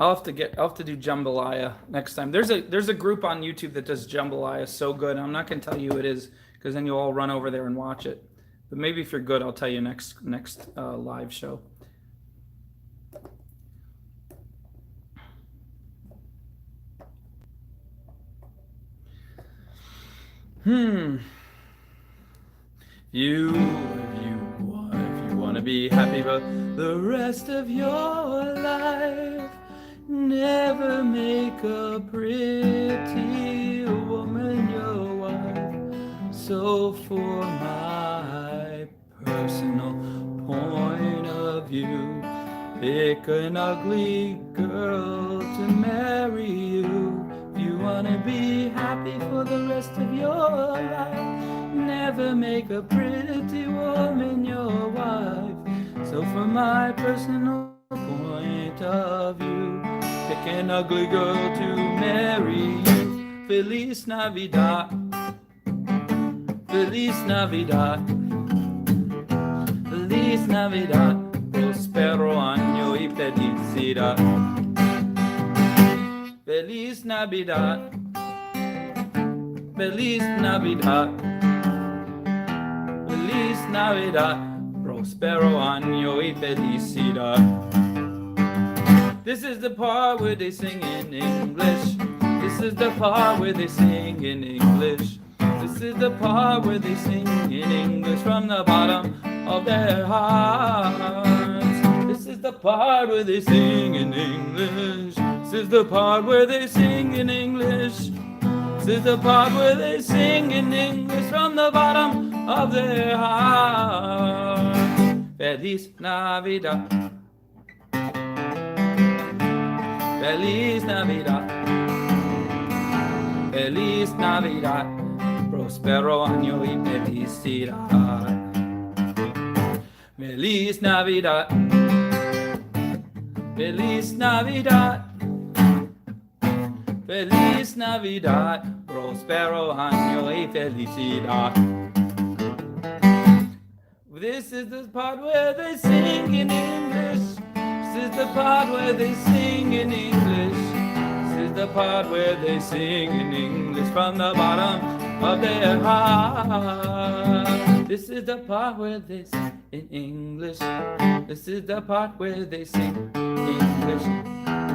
S1: I'll have to do jambalaya next time. There's a group on YouTube that does jambalaya so good. I'm not gonna tell you who it is, because then you'll all run over there and watch it. But maybe if you're good, I'll tell you next live show. If you want to be happy for the rest of your life, never make a pretty woman your wife. So for my personal point of view, pick an ugly girl to marry you. If you want to be happy for the rest of your life, never make a pretty woman your wife. So from my personal point of view, pick an ugly girl to marry you. Feliz Navidad. Feliz Navidad. Feliz Navidad. Prospero año y felicidad. Feliz Navidad. Feliz Navidad. Feliz Navidad. Prospero año y felicidad. This is the part where they sing in English. This is the part where they sing in English. This is the part where they sing in English from the bottom of their hearts. This is the part where they sing in English. This is the part where they sing in English. This is the part where they sing in English from the bottom of their hearts. Feliz Navidad. Feliz Navidad. Feliz Navidad. Prospero año y felicidad. Feliz Navidad. Feliz Navidad. Feliz Navidad. Prospero año y felicidad. This is the part where they sing in English. This is the part where they sing in English. This is the part where they sing in English from the bottom of their heart. This is the part where they sing in English. This is the part where they sing English.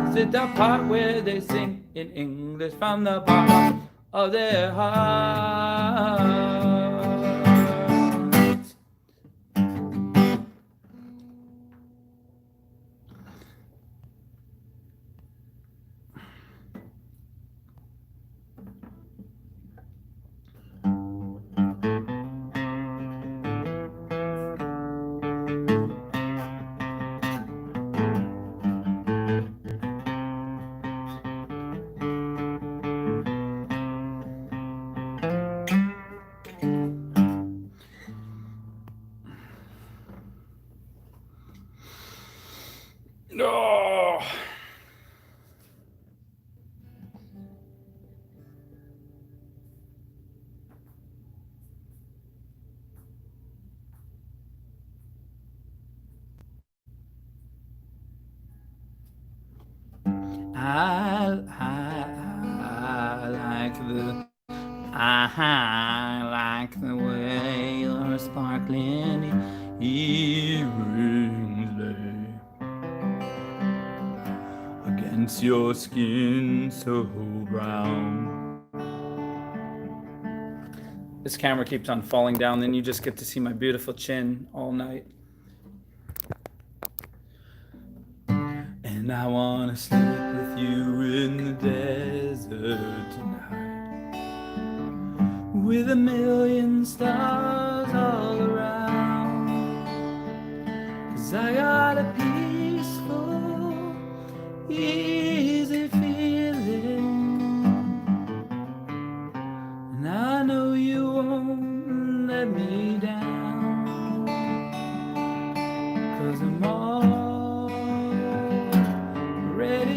S1: This is the part where they sing in English from the bottom of their heart. Oh. I like the way your sparkling earrings lay against your skin so brown. This camera keeps on falling down, then you just get to see my beautiful chin all night. And I wanna sleep with you in the desert tonight, with a million stars all around. 'Cause I got a peaceful, easy feeling, and I know you won't let me down. 'Cause I'm already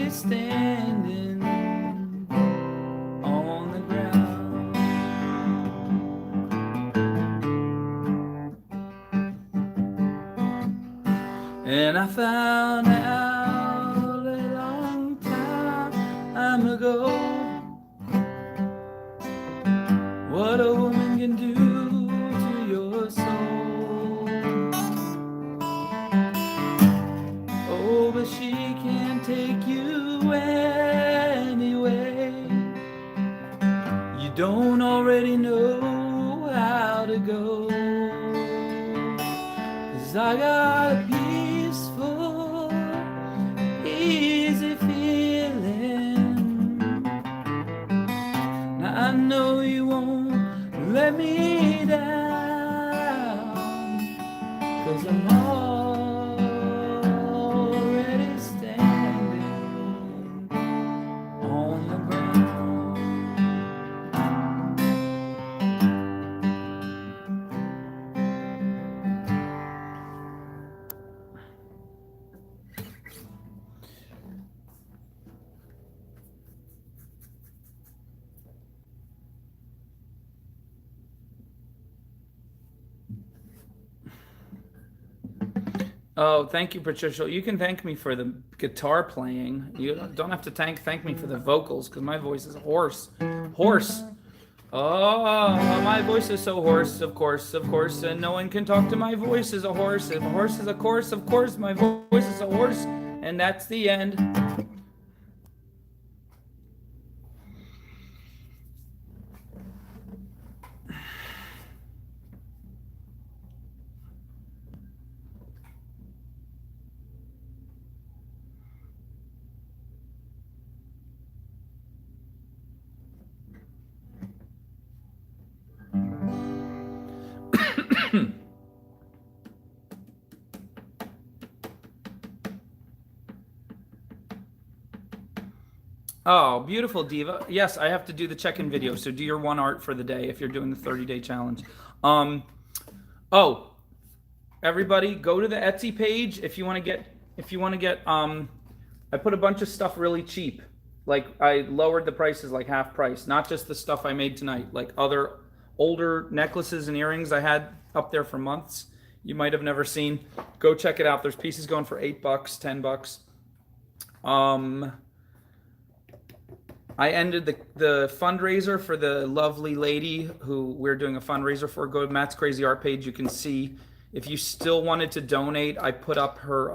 S1: standing on the ground. And I found out a long time ago what a woman can do to your soul. Oh, but she can't take you anyway. You don't already know how to go. 'Cause I got a peaceful, easy feeling. Now I know you won't let me down, 'cause I'm already standing on the ground. Oh, thank you, Patricia. You can thank me for the guitar playing. You don't have to thank me for the vocals because my voice is hoarse. Hoarse. Oh, my voice is so hoarse, of course, and no one can talk to my voice as a horse. If a horse is a course, of course, my voice is a horse, and that's the end. Oh, beautiful, Diva. Yes, I have to do the check-in video. So do your one art for the day if you're doing the 30-day challenge. Oh, everybody, go to the Etsy page if you want to get. I put a bunch of stuff really cheap. Like I lowered the prices like half price, not just the stuff I made tonight, like other older necklaces and earrings I had up there for months. You might have never seen. Go check it out. There's pieces going for $8, $10. I ended the fundraiser for the lovely lady who we're doing a fundraiser for. Go to Matt's Crazy Art page. You can see if you still wanted to donate. I put up her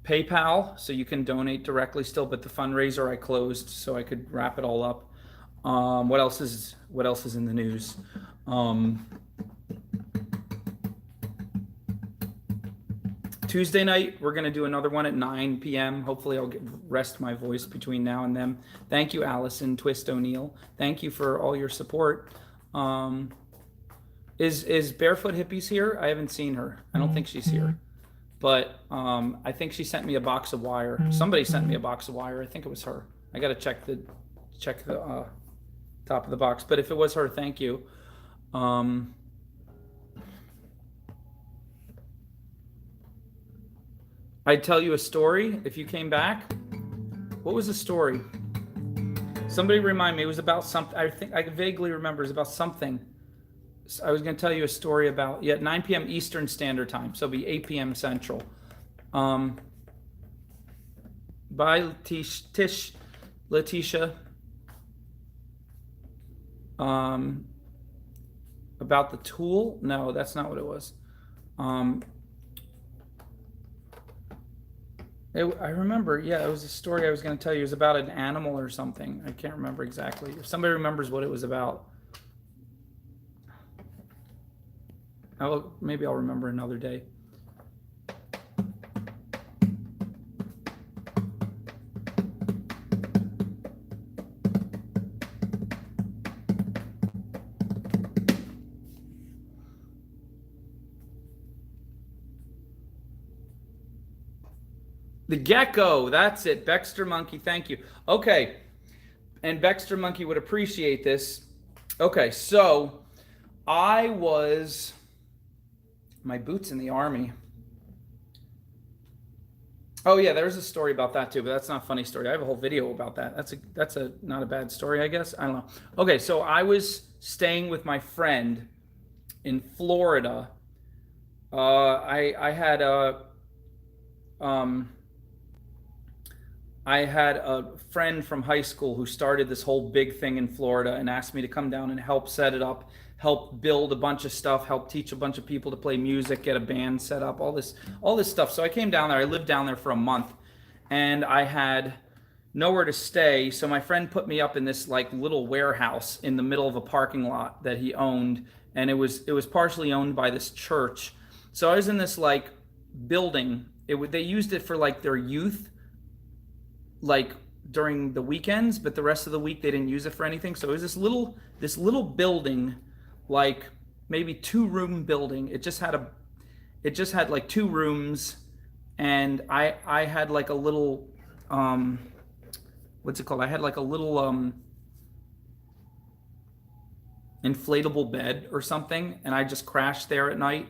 S1: PayPal, so you can donate directly still. But the fundraiser I closed so I could wrap it all up. What else is in the news? Tuesday night, we're going to do another one at 9 p.m. Hopefully I'll rest my voice between now and then. Thank you, Allison Twist O'Neill. Thank you for all your support. Is Barefoot Hippies here? I haven't seen her. I don't think she's here. But I think she sent me a box of wire. Somebody sent me a box of wire. I think it was her. I got to check the top of the box. But if it was her, thank you. I'd tell you a story if you came back. What was the story? Somebody remind me. It was about something. I think I vaguely remember. It was about something. I was going to tell you a story about 9 p.m. Eastern Standard Time. So it'll be 8 p.m. Central. Bye, Letitia. About the tool? No, that's not what it was. I remember, it was a story I was going to tell you. It was about an animal or something. I can't remember exactly. If somebody remembers what it was about, maybe I'll remember another day. The gecko, that's it. Baxter Monkey, thank you. Okay, and Baxter Monkey would appreciate this. Okay, so my boots in the army. Oh yeah, there's a story about that too, but that's not a funny story. I have a whole video about that. That's a not a bad story, I guess. I don't know. Okay, so I was staying with my friend in Florida. I had a friend from high school who started this whole big thing in Florida and asked me to come down and help set it up, help build a bunch of stuff, help teach a bunch of people to play music, get a band set up, all this stuff. So I came down there. I lived down there for a month, and I had nowhere to stay. So my friend put me up in this like little warehouse in the middle of a parking lot that he owned, and it was partially owned by this church. So I was in this like building. They used it for like their youth, like during the weekends, but the rest of the week they didn't use it for anything. So it was this little building, like maybe 2-room building. It just had like 2 rooms, and I had like a little what's it called? I had like a little inflatable bed or something, and I just crashed there at night.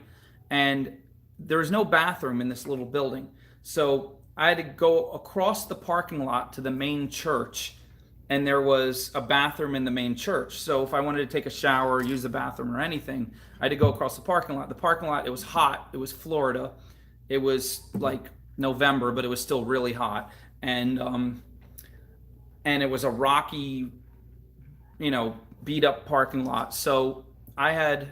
S1: And there was no bathroom in this little building, so I had to go across the parking lot to the main church, and there was a bathroom in the main church. So if I wanted to take a shower or use the bathroom or anything, I had to go across the parking lot. The parking lot, it was hot. It was Florida. It was like November, but it was still really hot. And it was a rocky, beat up parking lot. So I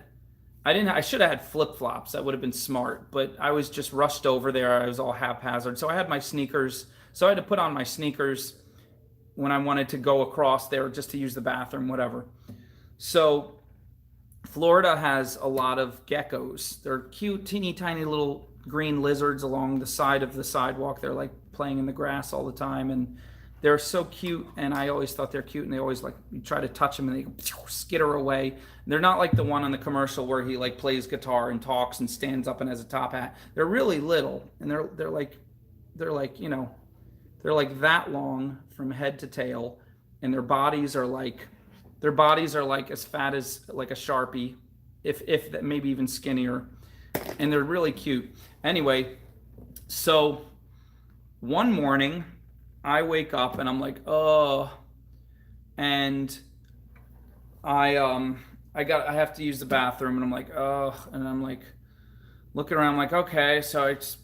S1: should have had flip flops. That would have been smart, but I was just rushed over there. I was all haphazard. So I had my sneakers. So I had to put on my sneakers when I wanted to go across there just to use the bathroom, whatever. So Florida has a lot of geckos. They're cute, teeny tiny little green lizards along the side of the sidewalk. They're like playing in the grass all the time, and they're so cute. And I always thought they're cute, and they always, like, you try to touch them and they skitter away. And they're not like the one on the commercial where he like plays guitar and talks and stands up and has a top hat. They're really little, and they're like that long from head to tail, and their bodies are like as fat as like a Sharpie, if that, maybe even skinnier, and they're really cute. Anyway, so one morning I wake up and I'm like, oh, and I have to use the bathroom, and I'm like, oh, and I'm like looking around, I'm like, okay, so I just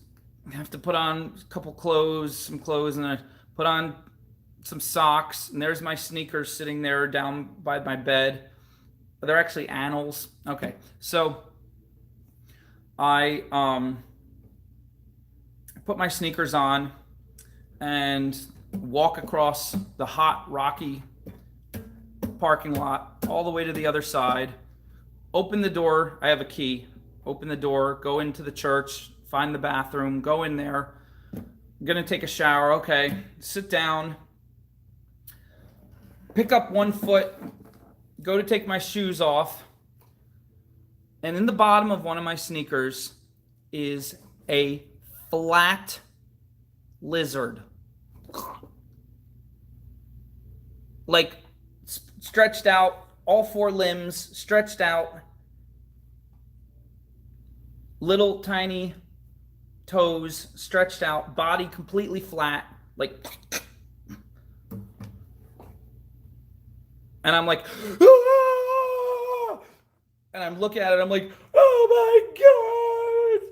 S1: have to put on some clothes, and I put on some socks, and there's my sneakers sitting there down by my bed. They're actually Annals. Okay, so I put my sneakers on and walk across the hot, rocky parking lot all the way to the other side. Open the door. I have a key. Open the door, go into the church, find the bathroom, go in there. I'm gonna take a shower. Okay, sit down, pick up one foot, go to take my shoes off, and in the bottom of one of my sneakers is a flat lizard. Like, stretched out, all four limbs stretched out, little tiny toes stretched out, body completely flat, like, and I'm like, ah! And I'm looking at it, I'm like, oh my God.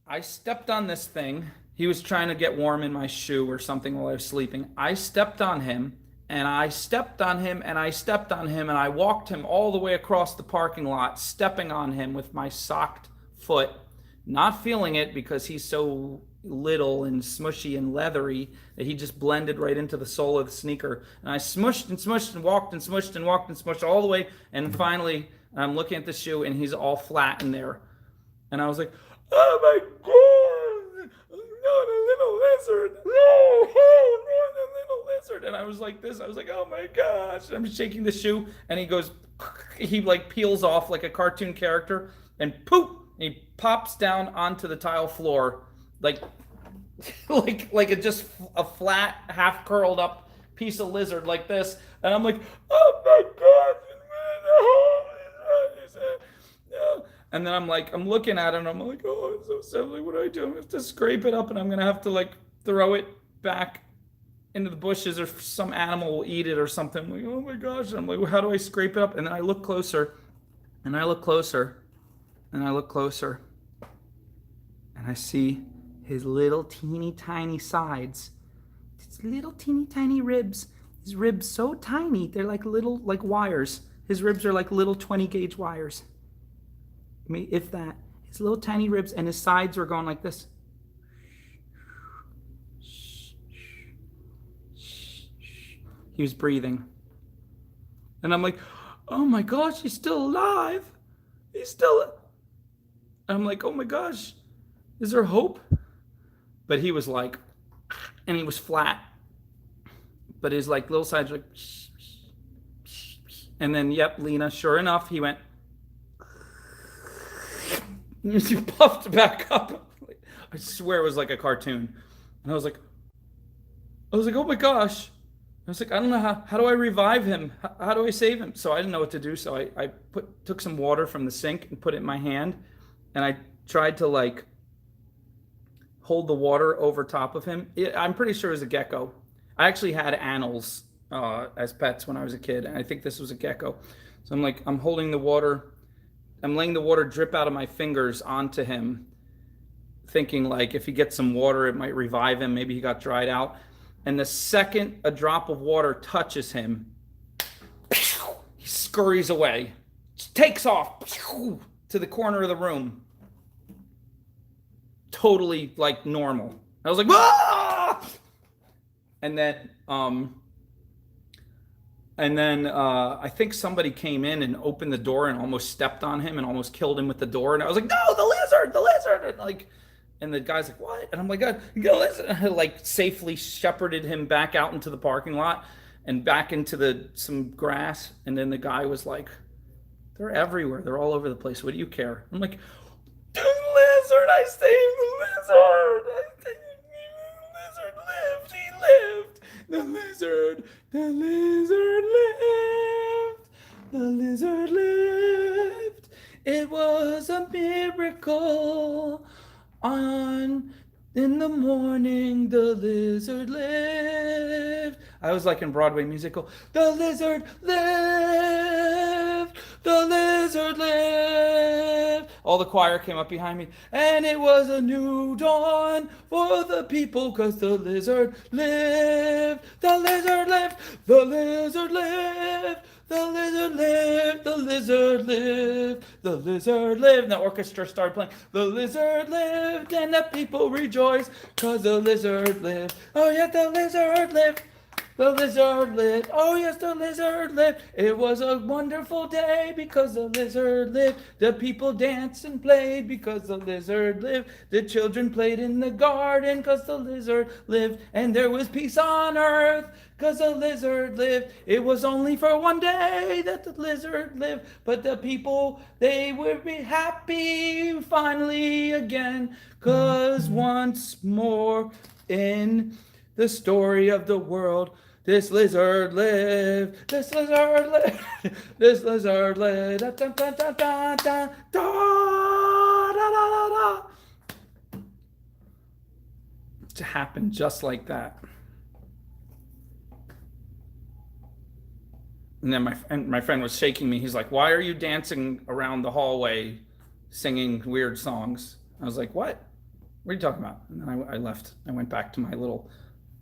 S1: I stepped on this thing. He was trying to get warm in my shoe or something while I was sleeping. I stepped on him, and I stepped on him, and I stepped on him, and I walked him all the way across the parking lot, stepping on him with my socked foot, not feeling it because he's so little and smushy and leathery that he just blended right into the sole of the sneaker. And I smushed and smushed and walked and smushed and walked and smushed all the way, and finally I'm looking at the shoe and he's all flat in there. And I was like, oh my God, not a little lizard. No, not a little lizard. And I was like this. I was like, oh my gosh. And I'm shaking the shoe, and he goes, he like peels off like a cartoon character, and poop, and he pops down onto the tile floor, like just a flat, half curled up piece of lizard like this. And I'm like, oh my God. And then I'm looking at it, and I'm like, oh, it's so silly. What do I do? I have to scrape it up, and I'm going to have to like throw it back into the bushes, or some animal will eat it or something. I'm like, oh my gosh. And I'm like, well, how do I scrape it up? And then I look closer, and I look closer, and I look closer, and I see his little teeny tiny sides, his little teeny tiny ribs. His ribs so tiny, they're like little, like wires. His ribs are like little 20 gauge wires. I mean, if that. His little tiny ribs, and his sides were going like this. He was breathing. And I'm like, oh my gosh, he's still alive. He's still. I'm like, oh my gosh, is there hope? But he was like, and he was flat. But his like little sides were like, and then, yep, Lena, sure enough, he went. He puffed back up. I swear it was like a cartoon. And I was like, oh my gosh. I was like, I don't know how do I revive him? How do I save him? So I didn't know what to do. So I took some water from the sink and put it in my hand. And I tried to like hold the water over top of him. I'm pretty sure it was a gecko. I actually had Annals as pets when I was a kid, and I think this was a gecko. So I'm holding the water, I'm letting the water drip out of my fingers onto him, thinking like if he gets some water, it might revive him. Maybe he got dried out. And the second a drop of water touches him, he scurries away, takes off to the corner of the room, totally like normal. I was like, ah! And then I think somebody came in and opened the door and almost stepped on him and almost killed him with the door. And I was like, no, the lizard, the lizard. And the guy's like, what? And I'm like, God, like safely shepherded him back out into the parking lot and back into some grass. And then the guy was like, they're everywhere. They're all over the place. What do you care? I'm like, the lizard, I saved the lizard. The lizard lived. He lived. The lizard lived. The lizard lived. It was a miracle. In the morning, the lizard lived. I was like in Broadway musical. The lizard lived. The lizard lived. All the choir came up behind me. And it was a new dawn for the people because the lizard lived. The lizard lived. The lizard lived. The lizard lived, the lizard lived, the lizard lived. And the orchestra started playing. The lizard lived, and the people rejoiced, cause the lizard lived. Oh yeah, the lizard lived. The lizard lived. Oh yes, the lizard lived. It was a wonderful day because the lizard lived. The people danced and played because the lizard lived. The children played in the garden because the lizard lived. And there was peace on earth because the lizard lived. It was only for one day that the lizard lived. But the people, they would be happy finally again. Cause once more in the story of the world, this lizard lived, this lizard lived, this lizard lived, da, da, da, da, da, da, da, da, da. It happened just like that. And then my friend was shaking me. He's like, why are you dancing around the hallway singing weird songs? I was like, what? What are you talking about? And then I left. I went back to my little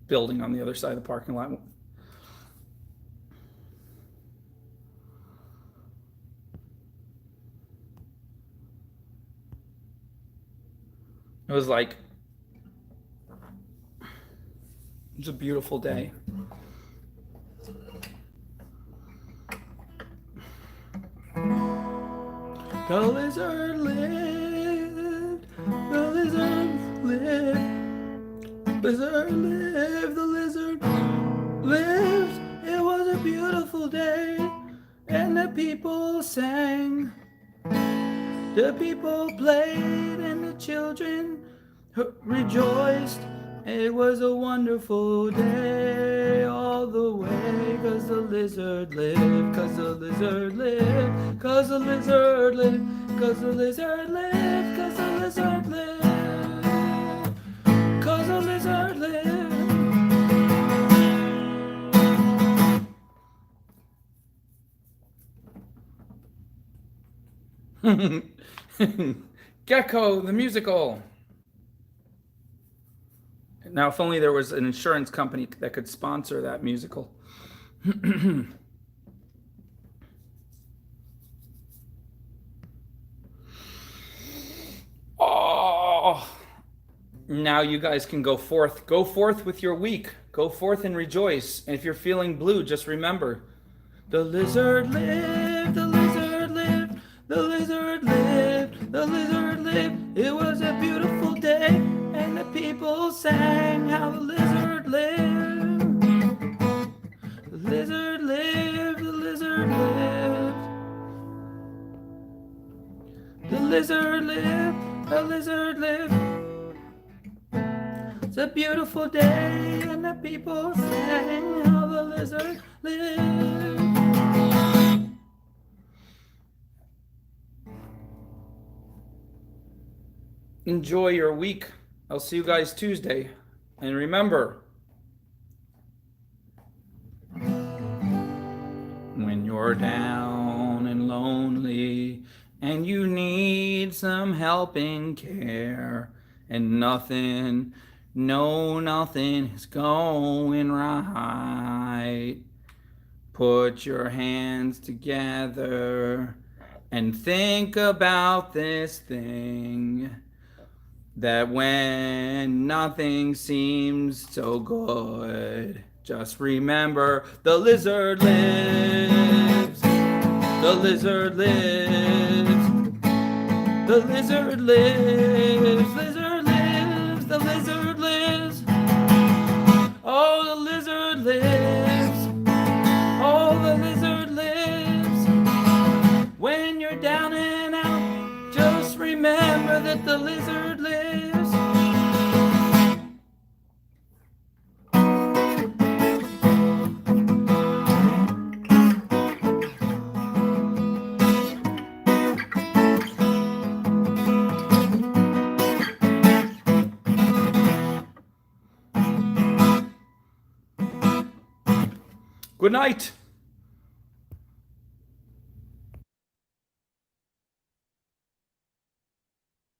S1: building on the other side of the parking lot. It was a beautiful day. The lizard lived, the lizard lived, lizard lived, the lizard lived. It was a beautiful day, and the people sang. The people played, and the children rejoiced. It was a wonderful day all the way, cause the lizard lived, cause the lizard lived, cause the lizard lived, cause the lizard lived, cause the lizard lived, cause the lizard lived. Gecko, the musical. Now, if only there was an insurance company that could sponsor that musical. Oh, now you guys can go forth. Go forth with your week. Go forth and rejoice. And if you're feeling blue, just remember, the lizard lived, the lizard lived, the lizard lived, the lizard lived. It was a beautiful day, and the people sang how the lizard lived. The lizard lived, the lizard lived. The lizard lived, the lizard lived. It's a beautiful day, and the people sang how the lizard lived. Enjoy your week. I'll see you guys Tuesday. And remember, When you're down and lonely and you need some helping care and nothing, no, nothing is going right. Put your hands together and think about this thing, that when nothing seems so good, just remember the lizard lives. The lizard lives. The lizard lives. Lizard lives. The lizard lives. Oh, the lizard lives. Oh, the lizard lives. When you're down and out, just remember that the lizard lives. Good night.